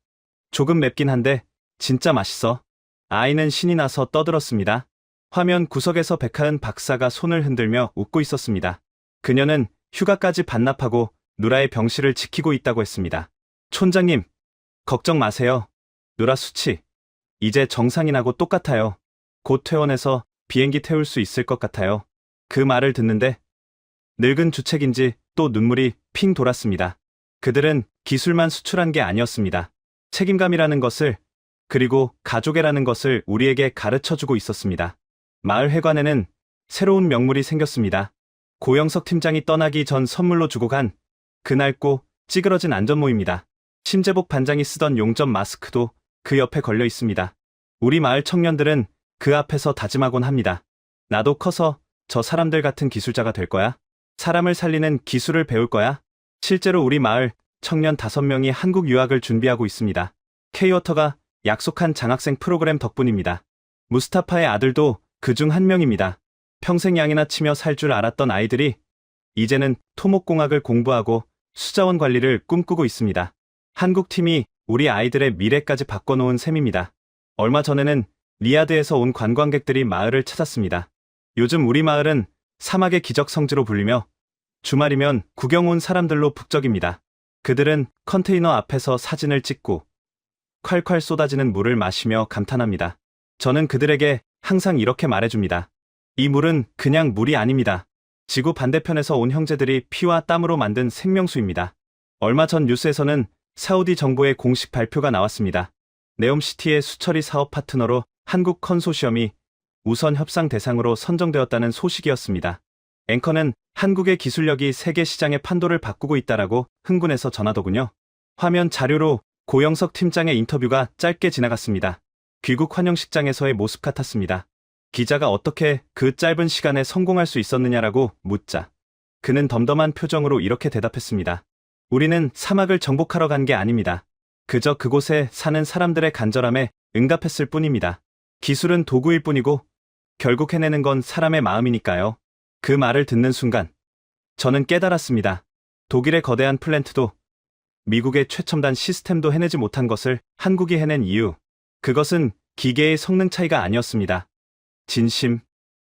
B: 조금 맵긴 한데 진짜 맛있어. 아이는 신이 나서 떠들었습니다. 화면 구석에서 백하은 박사가 손을 흔들며 웃고 있었습니다. 그녀는 휴가까지 반납하고 누라의 병실을 지키고 있다고 했습니다. 촌장님, 걱정 마세요. 누라 수치, 이제 정상이 나고 똑같아요. 곧 퇴원해서 비행기 태울 수 있을 것 같아요. 그 말을 듣는데 늙은 주책인지 또 눈물이 핑 돌았습니다. 그들은 기술만 수출한 게 아니었습니다. 책임감이라는 것을, 그리고 가족애라는 것을 우리에게 가르쳐주고 있었습니다. 마을 회관에는 새로운 명물이 생겼습니다. 고영석 팀장이 떠나기 전 선물로 주고 간 그 낡고 찌그러진 안전모입니다. 심재복 반장이 쓰던 용접 마스크도 그 옆에 걸려 있습니다. 우리 마을 청년들은 그 앞에서 다짐하곤 합니다. 나도 커서 저 사람들 같은 기술자가 될 거야. 사람을 살리는 기술을 배울 거야. 실제로 우리 마을 청년 5명이 한국 유학을 준비하고 있습니다. K워터가 약속한 장학생 프로그램 덕분입니다. 무스타파의 아들도 그중 한 명입니다. 평생 양이나 치며 살 줄 알았던 아이들이 이제는 토목공학을 공부하고 수자원 관리를 꿈꾸고 있습니다. 한국팀이 우리 아이들의 미래까지 바꿔놓은 셈입니다. 얼마 전에는 리야드에서 온 관광객들이 마을을 찾았습니다. 요즘 우리 마을은 사막의 기적 성지로 불리며 주말이면 구경 온 사람들로 북적입니다. 그들은 컨테이너 앞에서 사진을 찍고 콸콸 쏟아지는 물을 마시며 감탄합니다. 저는 그들에게 항상 이렇게 말해줍니다. 이 물은 그냥 물이 아닙니다. 지구 반대편에서 온 형제들이 피와 땀으로 만든 생명수입니다. 얼마 전 뉴스에서는 사우디 정부의 공식 발표가 나왔습니다. 네옴시티의 수처리 사업 파트너로 한국 컨소시엄이 우선 협상 대상으로 선정되었다는 소식이었습니다. 앵커는 한국의 기술력이 세계 시장의 판도를 바꾸고 있다라고 흥분해서 전하더군요. 화면 자료로 고영석 팀장의 인터뷰가 짧게 지나갔습니다. 귀국 환영식장에서의 모습 같았습니다. 기자가 어떻게 그 짧은 시간에 성공할 수 있었느냐라고 묻자 그는 덤덤한 표정으로 이렇게 대답했습니다. 우리는 사막을 정복하러 간 게 아닙니다. 그저 그곳에 사는 사람들의 간절함에 응답했을 뿐입니다. 기술은 도구일 뿐이고 결국 해내는 건 사람의 마음이니까요. 그 말을 듣는 순간 저는 깨달았습니다. 독일의 거대한 플랜트도 미국의 최첨단 시스템도 해내지 못한 것을 한국이 해낸 이유, 그것은 기계의 성능 차이가 아니었습니다. 진심.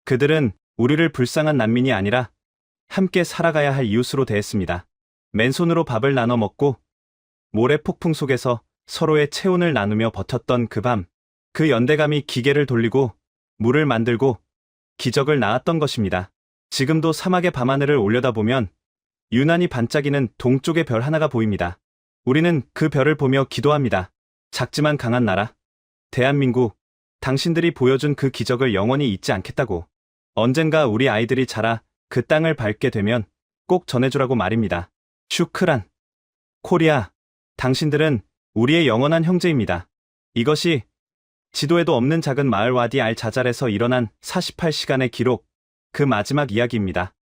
B: 그들은 우리를 불쌍한 난민이 아니라 함께 살아가야 할 이웃으로 대했습니다. 맨손으로 밥을 나눠 먹고 모래 폭풍 속에서 서로의 체온을 나누며 버텼던 그 밤, 그 연대감이 기계를 돌리고 물을 만들고 기적을 낳았던 것입니다. 지금도 사막의 밤하늘을 올려다보면 유난히 반짝이는 동쪽의 별 하나가 보입니다. 우리는 그 별을 보며 기도합니다. 작지만 강한 나라, 대한민국, 당신들이 보여준 그 기적을 영원히 잊지 않겠다고. 언젠가 우리 아이들이 자라 그 땅을 밟게 되면 꼭 전해주라고 말입니다. 슈크란. 코리아, 당신들은 우리의 영원한 형제입니다. 이것이 지도에도 없는 작은 마을 와디 알 자잘에서 일어난 48시간의 기록, 그 마지막 이야기입니다.